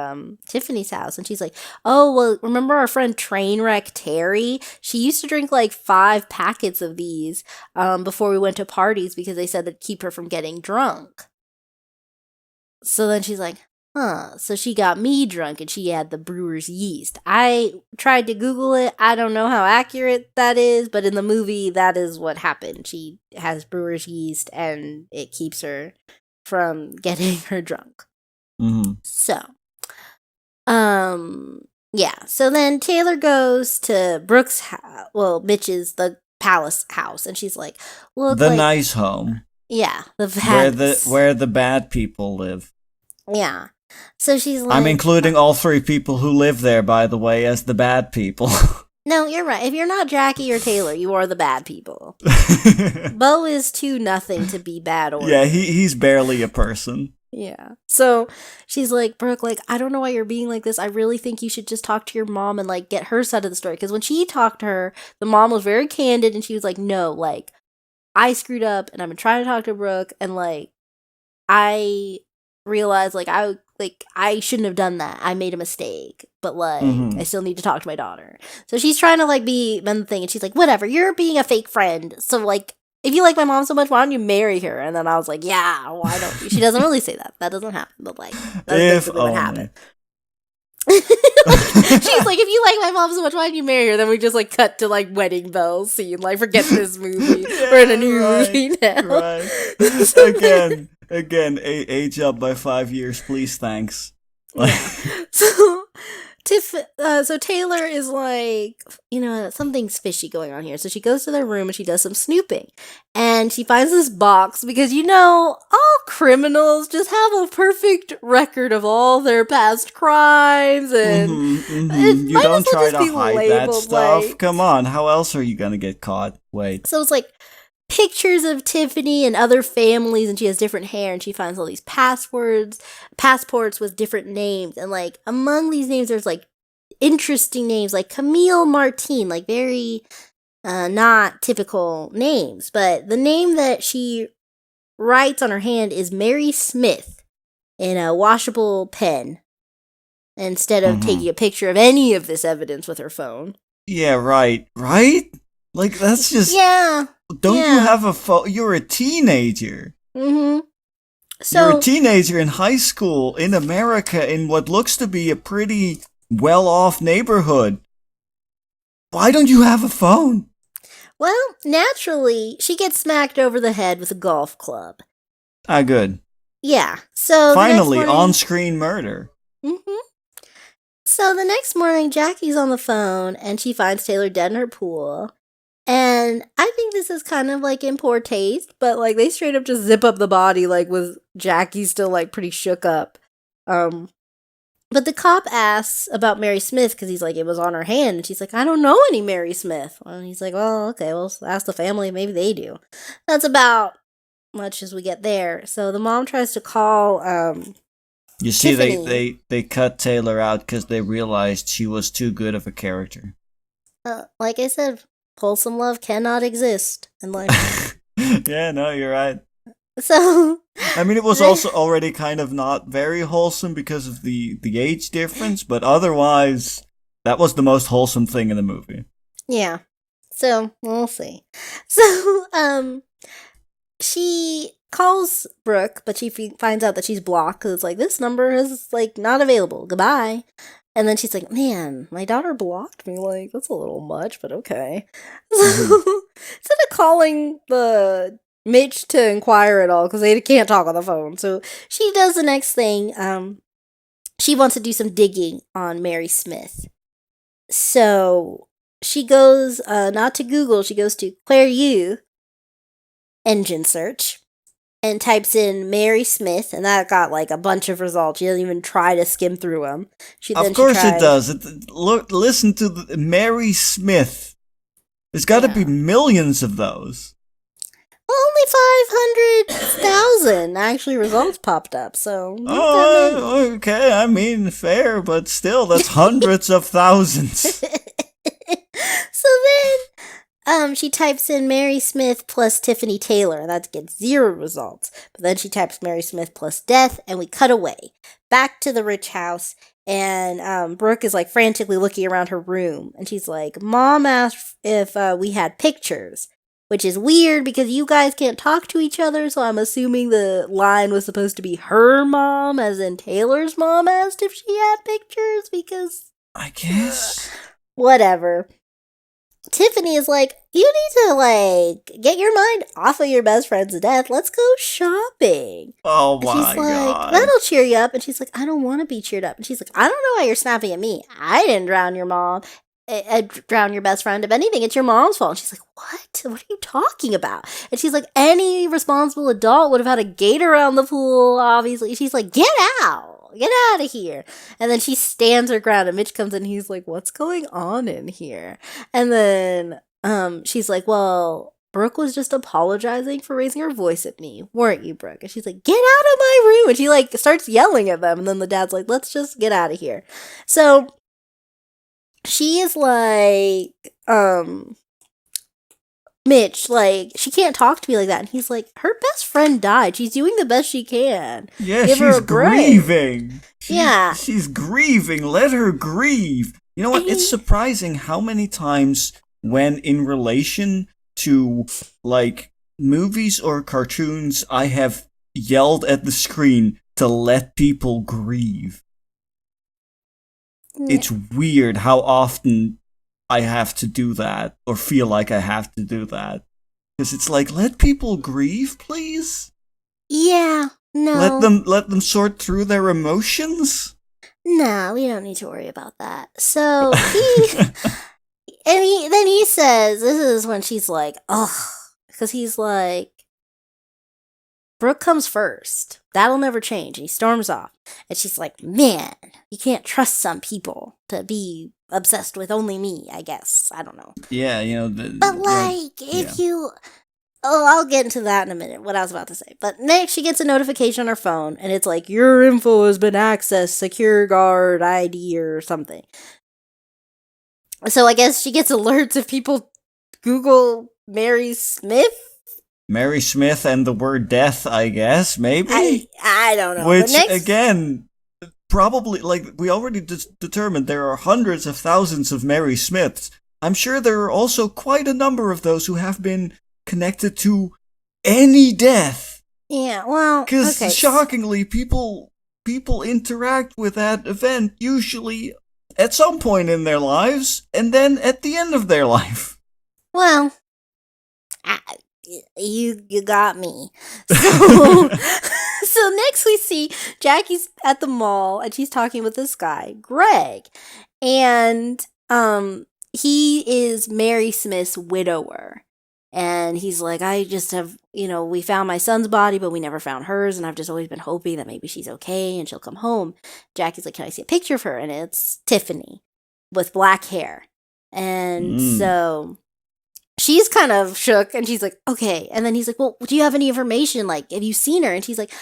Tiffany's house." And she's like, "Oh, well, remember our friend Trainwreck Terry? She used to drink like 5 packets of these before we went to parties because they said they'd keep her from getting drunk." So then she's like, "Huh." So she got me drunk and she had the brewer's yeast. I tried to Google it. I don't know how accurate that is, but in the movie, that is what happened. She has brewer's yeast and it keeps her from getting her drunk. Mm-hmm. So, yeah. So then Taylor goes to Brooke's house, well, Mitch's, the palace house, and she's like, "Look, The like, nice home yeah, the where the palace." where the bad people live. Yeah. So she's I'm like, including all 3 people who live there, by the way, as the bad people. "No, you're right. If you're not Jackie or Taylor, you are the bad people. Bo is too nothing to be bad or Yeah, good." he's barely a person. Yeah. So she's like, "Brooke, like, I don't know why you're being like this. I really think you should just talk to your mom and, like, get her side of the story." Because when she talked to her, the mom was very candid and she was like, "No, like, I screwed up and I've been trying to talk to Brooke and, like, I realized, I shouldn't have done that. I made a mistake, but, like, I Mm-hmm. still need to talk to my daughter." So she's trying to, like, be mend the thing, and she's like, "Whatever, you're being a fake friend. So, like, if you like my mom so much, why don't you marry her?" And then I was like, "Yeah, why don't you?" She doesn't really say that. That doesn't happen, but, like, that's If basically what happened. only. Like, she's like, "If you like my mom so much, why don't you marry her?" Then we just, like, cut to, like, wedding bells scene. Like, forget this movie. We're in a Yeah, new right, movie now. right. So then, Again, age up by 5 years, please, thanks. yeah. So so Taylor is like, something's fishy going on here. So she goes to their room and she does some snooping. And she finds this box because, all criminals just have a perfect record of all their past crimes. And Mm-hmm, it mm-hmm. You might as don't well try just to be hide that labeled stuff. like. Come on, how else are you gonna get caught? Wait. So it's like pictures of Tiffany and other families, and she has different hair, and she finds all these passports with different names. And, like, among these names, there's, like, interesting names like Camille Martine, like, very not typical names. But the name that she writes on her hand is Mary Smith in a washable pen instead of Mm-hmm. taking a picture of any of this evidence with her phone. Yeah, right. Right? Like, that's just. Yeah, Don't you yeah. have a phone? You're a teenager. Mm-hmm. You're a So, teenager in high school in America in what looks to be a pretty well off neighborhood. Why don't you have a phone? well, naturally, she gets smacked over the head with a golf club. Ah, good. Yeah, so the next Finally, on morning. screen murder. Mm-hmm. So the next morning, Jackie's on the phone and she finds Taylor dead in her pool. And I think this is kind of, like, in poor taste, but, like, they straight up just zip up the body, like, with Jackie still, like, pretty shook up. Um, but the cop asks about Mary Smith because he's like, it was on her hand. And she's like, "I don't know any Mary Smith." And he's like, "Well, okay, well, ask the family. Maybe they do." That's about much as we get there. So the mom tries to call You see, Tiffany. they cut Taylor out because they realized she was too good of a character. Like I said, wholesome love cannot exist in life. Yeah, no, you're right. So I mean, it was also already kind of not very wholesome because of the age difference, but otherwise, that was the most wholesome thing in the movie. yeah. So we'll see. So she calls Brooke, but she finds out that she's blocked because it's like this number is like not available. Goodbye. And then she's like, "Man, my daughter blocked me. Like that's a little much, but okay." So Hmm. instead of calling the Mitch to inquire at all because they can't talk on the phone, so she does the next thing. She wants to do some digging on Mary Smith. So she goes not to Google. She goes to Claire U engine search and types in Mary Smith, and that got like a bunch of results. She doesn't even try to skim through them. Of She course it tries. does. Look, listen to Mary Smith. There's got to be Yeah. millions of those. Only 500,000 actually results popped up, so not that many. Oh, okay. I mean, fair, but still, that's hundreds of thousands. So she types in Mary Smith plus Tiffany Taylor, and that gets 0 results. But then she types Mary Smith plus death, and we cut away back to the rich house. And Brooke is like frantically looking around her room, and she's like, "Mom asked if we had pictures." Which is weird because you guys can't talk to each other, so I'm assuming the line was supposed to be her mom, as in Taylor's mom asked if she had pictures, because I guess. whatever. Tiffany is like, "You need to, like, get your mind off of your best friend's death. Let's go shopping." Oh And she's my like, god. "That'll cheer you up." And she's like, "I don't want to be cheered up." And she's like, "I don't know why you're snapping at me. I didn't drown your mom. Drown your best friend. If anything, it's your mom's fault." And she's like, "What? What are you talking about?" And she's like, "Any responsible adult would have had a gate around the pool, obviously." She's like, "Get out. Get out of here." And then she stands her ground, and Mitch comes in, and he's like, "What's going on in here?" And then she's like, "Well, Brooke was just apologizing for raising her voice at me, weren't you, Brooke?" And she's like, "Get out of my room." And she like starts yelling at them, and then the dad's like, "Let's just get out of here." So she is like, "Mitch, like, she can't talk to me like that." And he's like, "Her best friend died. She's doing the best she can. Yeah, Give her she's a break." grieving. Yeah. She's grieving. Let her grieve. You know And what? It's he, surprising how many times when in relation to like movies or cartoons I have yelled at the screen to let people grieve. It's weird how often I have to do that or feel like I have to do that. Because it's like, let people grieve, please. yeah, Let no. them sort through their emotions. No, we don't need to worry about that. So then he says, this is when she's like, ugh, because he's like, "Brooke comes first. That'll never change." And he storms off. And she's like, "Man, you can't trust some people to be obsessed with only me, I guess. I don't know." Yeah, But yeah, like, yeah. if you. Oh, I'll get into that in a minute, what I was about to say. But next, she gets a notification on her phone, and it's like, "Your info has been accessed, secure guard ID," or something. So I guess she gets alerts if people Google Mary Smith. Mary Smith and the word death, I guess, maybe? I don't know. But Which, next, again, probably, like, we already determined there are hundreds of thousands of Mary Smiths. I'm sure there are also quite a number of those who have been connected to any death. yeah, well, Because okay. shockingly, people interact with that event usually at some point in their lives, and then at the end of their life. Well, I, you got me. So so next we see Jackie's at the mall and she's talking with this guy, Greg. And he is Mary Smith's widower. And he's like, "I just have, we found my son's body, but we never found hers. And I've just always been hoping that maybe she's okay and she'll come home." Jackie's like, "Can I see a picture of her?" And it's Tiffany with black hair. And Mm. so she's kind of shook, and she's like, okay. And then he's like, well, do you have any information? Like, have you seen her? And she's like,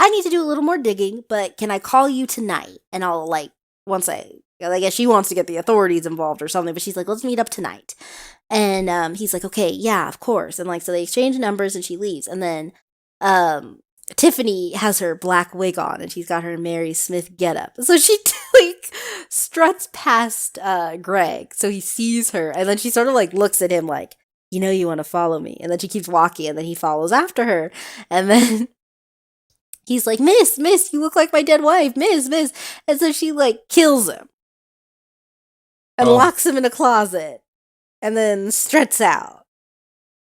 I need to do a little more digging, but can I call you tonight? And I'll like, once I guess she wants to get the authorities involved or something, but she's like, let's meet up tonight. And he's like, okay, yeah, of course. And like, so they exchange numbers and she leaves. And then Tiffany has her black wig on and she's got her Mary Smith getup. So she like struts past Greg. So he sees her and then she sort of like looks at him like, you know, you want to follow me. And then she keeps walking and then he follows after her. And then he's like, miss, you look like my dead wife, miss. And so she like kills him and Oh, locks him in a closet and then struts out.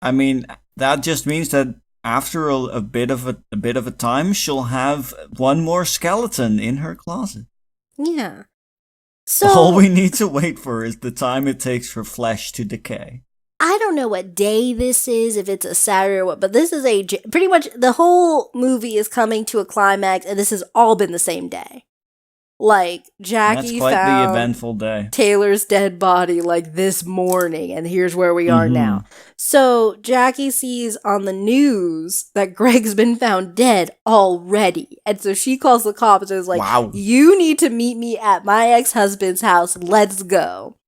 I mean, that just means that after a bit of a time, she'll have one more skeleton in her closet. Yeah. All So we need to wait for is the time it takes for flesh to decay. I don't know what day this is, if it's a Saturday or what, but this is pretty much the whole movie is coming to a climax, and this has all been the same day. Like, That's Jackie quite the found eventful day. Taylor's dead body like this morning, and here's where we are Mm-hmm. now. So Jackie sees on the news that Greg's been found dead already. And so she calls the cops and is like, Wow. you need to meet me at my ex-husband's house. Let's go.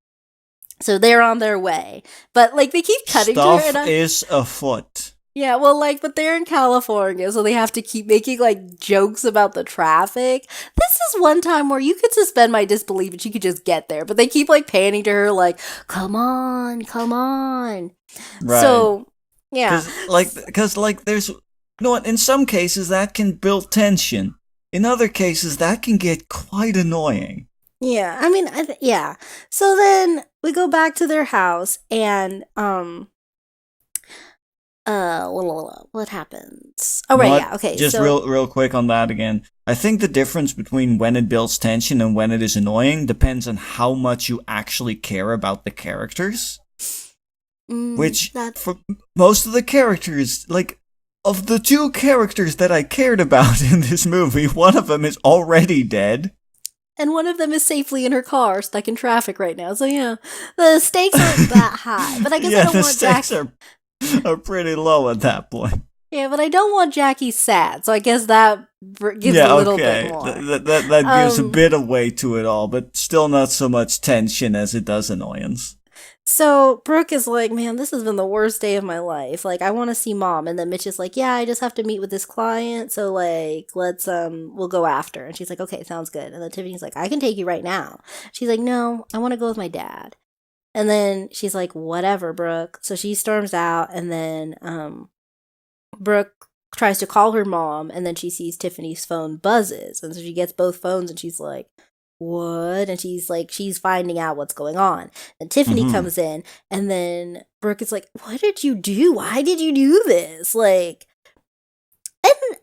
So they're on their way. But like they keep cutting to her Stuff and is afoot. yeah, well, like, but they're in California, so they have to keep making, like, jokes about the traffic. This is one time where you could suspend my disbelief and she could just get there, but they keep, like, panning to her, like, come on, come on. Right. So, yeah. Because there's, you know what, in some cases that can build tension. In other cases that can get quite annoying. Yeah, I mean, yeah. So then we go back to their house and, what happens? Oh, right, What? yeah, okay, Just so. real quick on that again. I think the difference between when it builds tension and when it is annoying depends on how much you actually care about the characters. Which, That's. for most of the characters, like, of the two characters that I cared about in this movie, one of them is already dead. And one of them is safely in her car, stuck in traffic right now. So yeah, the stakes aren't that high. But I guess I don't the want stakes Jackie. are pretty low at that point. Yeah, but I don't want Jackie sad. So I guess that gives Yeah, a little okay. bit more. That gives a bit of weight to it all, but still not so much tension as it does annoyance. So Brooke is like, man, this has been the worst day of my life. Like, I want to see mom. And then Mitch is like, yeah, I just have to meet with this client. So like, we'll go after. And she's like, okay, sounds good. And then Tiffany's like, I can take you right now. She's like, no, I want to go with my dad. And then she's like, whatever, Brooke. So she storms out, and then Brooke tries to call her mom, and then she sees Tiffany's phone buzzes. And so she gets both phones, and she's like, what? And she's like, she's finding out what's going on. And Tiffany comes in, and then Brooke is like, what did you do? Why did you do this? Like, and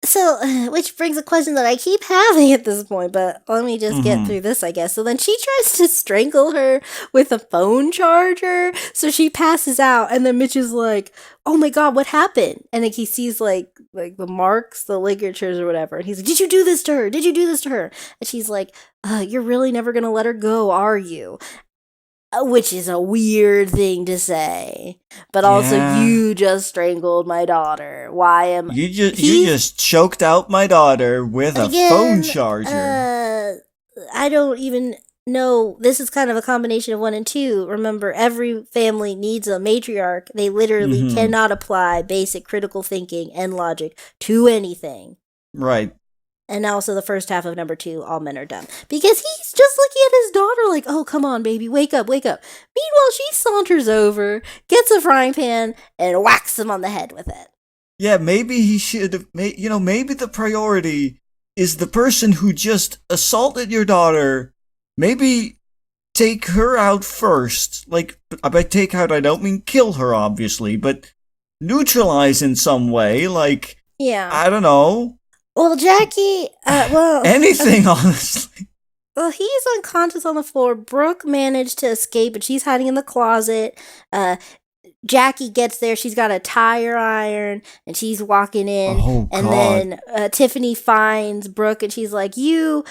so, which brings a question that I keep having at this point, but let me just get through this, I guess. So then she tries to strangle her with a phone charger, so she passes out, and then Mitch is like, oh my god, what happened? And like he sees like the marks, the ligatures or whatever, and he's like, did you do this to her? Did you do this to her? And she's like, you're really never gonna let her go, are you? Which is a weird thing to say, but also you just strangled my daughter. Why am you just choked out my daughter with a phone charger? I don't even know. This is kind of a combination of 1 and 2. Remember, every family needs a matriarch. They literally cannot apply basic critical thinking and logic to anything. Right. And also the first half of number 2, all men are dumb. Because he's just looking at his daughter like, oh, come on, baby, wake up, wake up. Meanwhile, she saunters over, gets a frying pan, and whacks him on the head with it. Yeah, maybe he should have, maybe the priority is the person who just assaulted your daughter. Maybe take her out first. Like, by take out, I don't mean kill her, obviously, but neutralize in some way. Like, yeah. I don't know. Well, Jackie, anything, honestly. Well, he's unconscious on the floor. Brooke managed to escape, but she's hiding in the closet. Jackie gets there. She's got a tire iron, and she's walking in. Oh, and God. then Tiffany finds Brooke, and she's like, we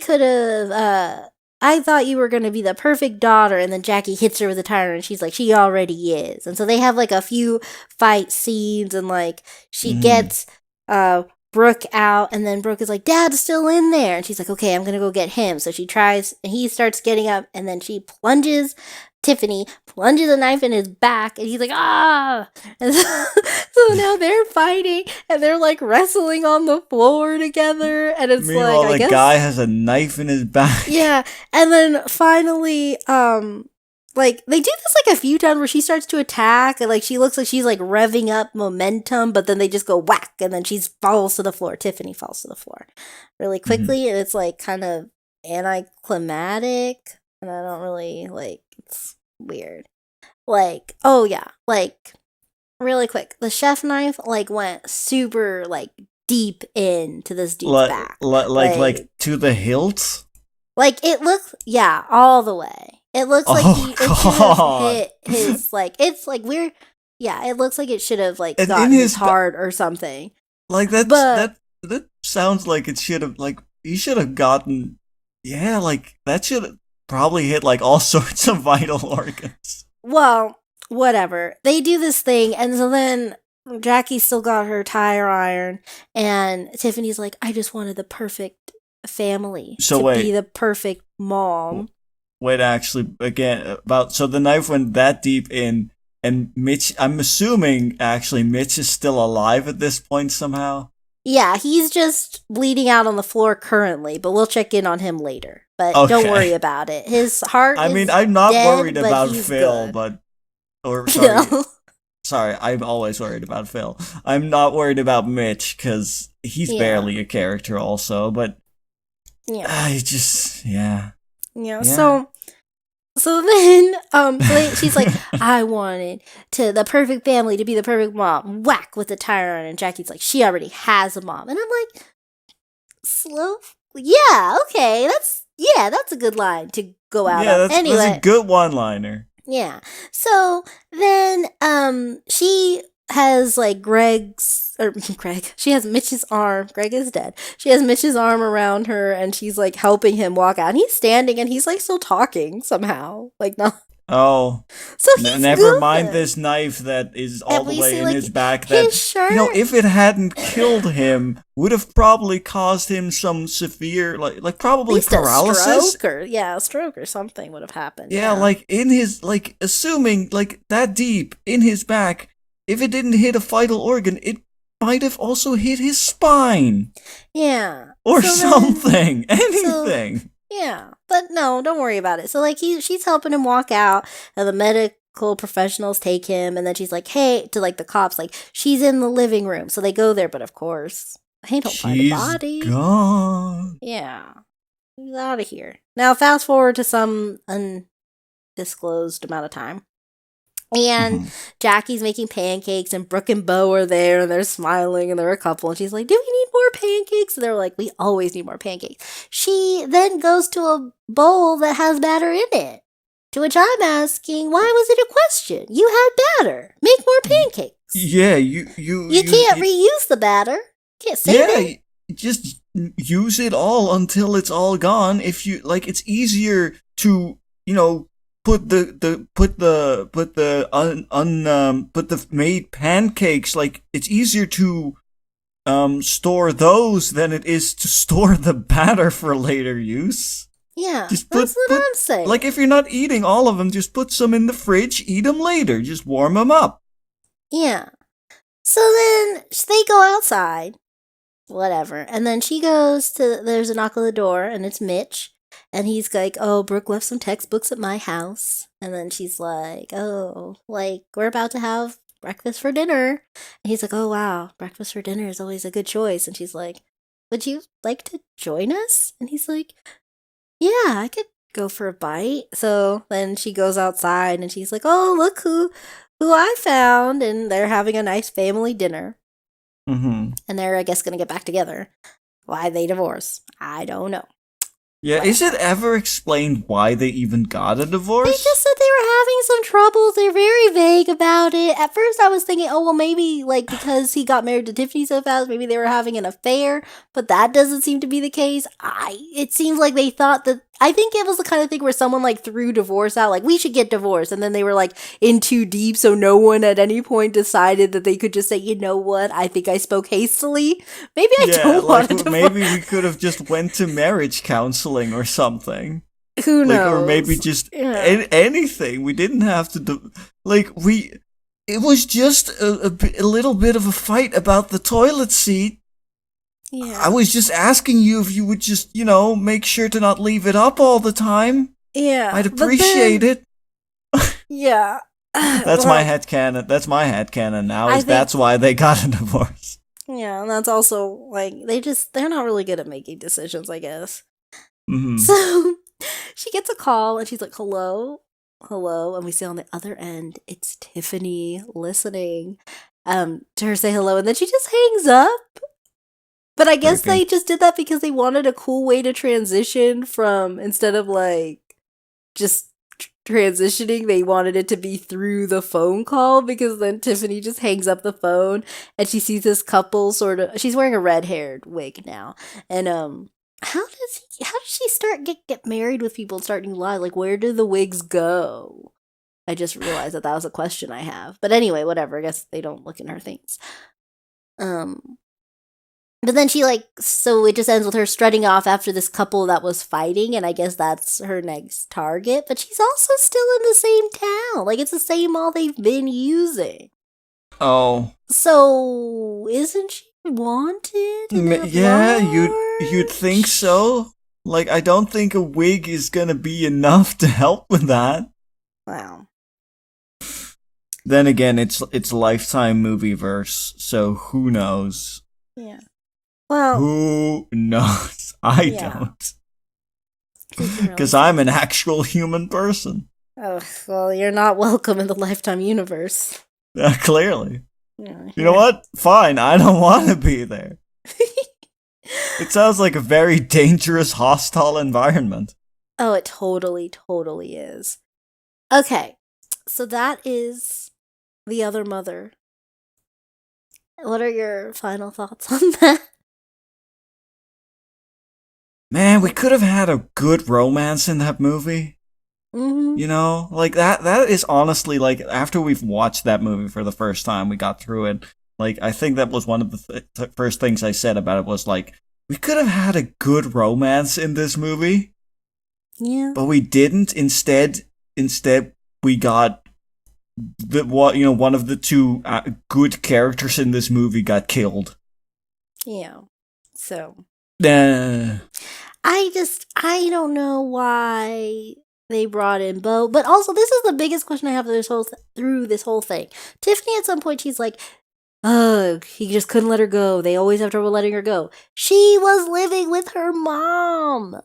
could have, I thought you were going to be the perfect daughter. And then Jackie hits her with a tire and she's like, she already is. And so they have like a few fight scenes and like she Mm-hmm. gets Brooke out and then Brooke is like, Dad's still in there. And she's like, okay, I'm going to go get him. So she tries and he starts getting up and then Tiffany plunges a knife in his back and he's like, ah. And so now they're fighting and they're like wrestling on the floor together. And it's like, Meanwhile, I the guy guess, has a knife in his back. yeah. And then finally, like they do this like a few times where she starts to attack and like she looks like she's like revving up momentum, but then they just go whack and then she falls to the floor. Tiffany falls to the floor really Mhm. quickly and it's like kind of anticlimactic and I don't really like it's weird. Like, oh yeah, like really quick. The chef knife like went super like deep into this dude's Like, back. like to the hilt. Like it looks, yeah, all the way. It looks like Oh it should have God! hit his like it's like weird. Yeah, it looks like it should have like And in gotten his his heart or something. like But that sounds like it should have like he should have gotten yeah like that should have probably hit like all sorts of vital organs. well, whatever. They do this thing, and so then Jackie still got her tire iron, and Tiffany's like, "I just wanted the perfect family So to be wait, the perfect mom." wait actually again about so the knife went that deep in and Mitch I'm assuming actually Mitch is still alive at this point somehow. Yeah, he's just bleeding out on the floor currently, but we'll check in on him later. But don't Okay. worry about it. His heart I mean is I'm not worried dead, but about he's Phil, good. but or sorry, Phil. sorry, I'm always worried about Phil. I'm not worried about Mitch because he's Yeah. barely a character, also. But Yeah. I just, yeah, Yeah. yeah. So then she's like, I wanted to the perfect family to be the perfect mom. Whack with the tire on, and Jackie's like, she already has a mom. And I'm like, slow. Yeah, okay, that's a good line to go out Yeah, on. that's a Anyway, good one-liner. yeah. So then she has like Greg's or Greg. She has Mitch's arm. Greg is dead. She has Mitch's arm around her and she's like helping him walk out. And he's standing and he's like still talking somehow. Like no. Oh, So he's never mind good. this knife that is all And the we way see in like his back. That his shirt. if it hadn't killed him, would have probably caused him some severe, like At probably least a paralysis. stroke or yeah, a stroke or something would have happened. Yeah, Yeah. like in his, like assuming like that deep in his back, if it didn't hit a vital organ, it might have also hit his spine Yeah. or So then something, so anything. yeah, but no, don't worry about it. So like she's helping him walk out, and the medical professionals take him, and then she's like, "Hey," to like the cops, like she's in the living room. So they go there, but of course they don't find a She's body. gone. Yeah, he's out of here. Now fast forward to some undisclosed amount of time. And Mhm. Jackie's making pancakes, and Brooke and Bo are there, and they're smiling, and they're a couple. And she's like, "Do we need more pancakes?" And they're like, "We always need more pancakes." She then goes to a bowl that has batter in it. To which I'm asking, why was it a question? You had batter. Make more pancakes. Yeah, You can't reuse the batter. Can't save yeah, it. just use it all until it's all gone. If you like, it's easier to put the made pancakes. Like it's easier to store those than it is to store the batter for later use. Yeah, Just that's what put I'm saying. like if you're not eating all of them, just put some in the fridge. Eat them later. Just warm them up. Yeah. So then they go outside whatever. And then she goes to, there's a knock on the door, and it's Mitch. And he's like, oh, Brooke left some textbooks at my house. And then she's like, oh, like, we're about to have breakfast for dinner. And he's like, oh, wow, breakfast for dinner is always a good choice. And she's like, would you like to join us? And he's like, yeah, I could go for a bite. So then she goes outside and she's like, oh, look who I found. And they're having a nice family dinner. Mm-hmm. And they're, I guess, going to get back together. Why they divorce, I don't know. Yeah, is it ever explained why they even got a They divorce? just said they were having some troubles. They're very vague about it. At first, I was thinking, oh, well, maybe, like, because he got married to Tiffany so fast, maybe they were having an affair, but that doesn't seem to be the case. It seems like they thought that, I think it was the kind of thing where someone, like, threw divorce out, like, we should get divorced, and then they were, like, in too deep, so no one at any point decided that they could just say, you know what, I think I spoke hastily. Maybe I Yeah, don't like want a divorce. maybe we could have just went to marriage counseling or something. Who Like, knows? or maybe just Yeah. anything. We didn't have to do. Like, it was just a little bit of a fight about the toilet seat. Yeah. I was just asking you if you would just, make sure to not leave it up all the time. Yeah. I'd appreciate it. Yeah. That's my headcanon. That's my headcanon now, I is that's why they got a divorce. Yeah, and that's also, like, they're not really good at making decisions, I guess. Hmm. So, she gets a call, and she's like, hello? Hello? And we see on the other end, it's Tiffany listening to her say hello, and then she just hangs up. But I guess Creepy. they just did that because they wanted a cool way to transition from, instead of, like, just transitioning, they wanted it to be through the phone call, because then Tiffany just hangs up the phone and she sees this couple sort of, she's wearing a red-haired wig now, and how does she start get married with people and start new lives? Like, where do the wigs go? I just realized that was a question I have. But anyway, whatever, I guess they don't look in her things. But then she, like, so it just ends with her strutting off after this couple that was fighting, and I guess that's her next target. But she's also still in the same town. Like, it's the same mall they've been using. Oh. So, isn't she wanted? Yeah, you'd think so. Like, I don't think a wig is gonna be enough to help with that. Wow. Then again, it's Lifetime movieverse, so who knows? Yeah. Well, who knows? I don't. Because I'm an actual human person. Oh, well, you're not welcome in the Lifetime universe. Clearly. Yeah, you know what? Fine, I don't want to be there. It sounds like a very dangerous, hostile environment. Oh, it totally, totally is. Okay, so that is The Other Mother. What are your final thoughts on that? Man, we could have had a good romance in that movie. Mm-hmm. You know, like that is honestly, like, after we've watched that movie for the first time, we got through it. Like, I think that was one of the first things I said about it was, like, we could have had a good romance in this movie. Yeah. But we didn't. Instead we got one of the two good characters in this movie got killed. Yeah. So. I don't know why they brought in Bo, but also this is the biggest question I have through this whole thing. Tiffany, at some point, she's like, "Ugh, he just couldn't let her go. They always have trouble letting her go." She was living with her mom.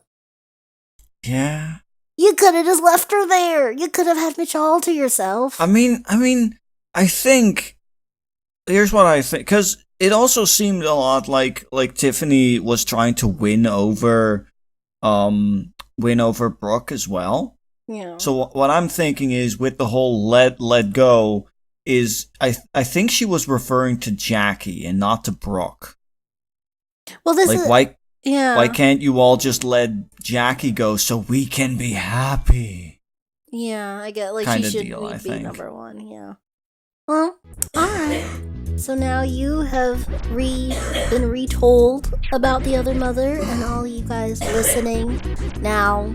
Yeah. You could have just left her there. You could have had Mitch all to yourself. I mean, I think here's what I think, because it also seemed a lot like Tiffany was trying to win over Brooke as well. Yeah. So what I'm thinking is, with the whole let go, is I think she was referring to Jackie and not to Brooke. Well, why can't you all just let Jackie go so we can be happy? Yeah, I get, like, kind she should deal, I be think. number one. Yeah. Well, all right. So now you have been retold about The Other Mother, and all you guys listening now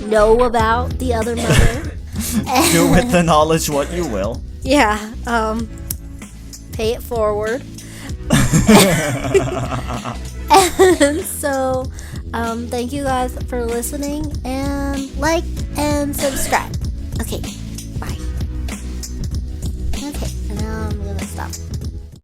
know about The Other Mother. Do with the knowledge what you will. Yeah. Pay it forward. And so, thank you guys for listening, and like and subscribe. Okay.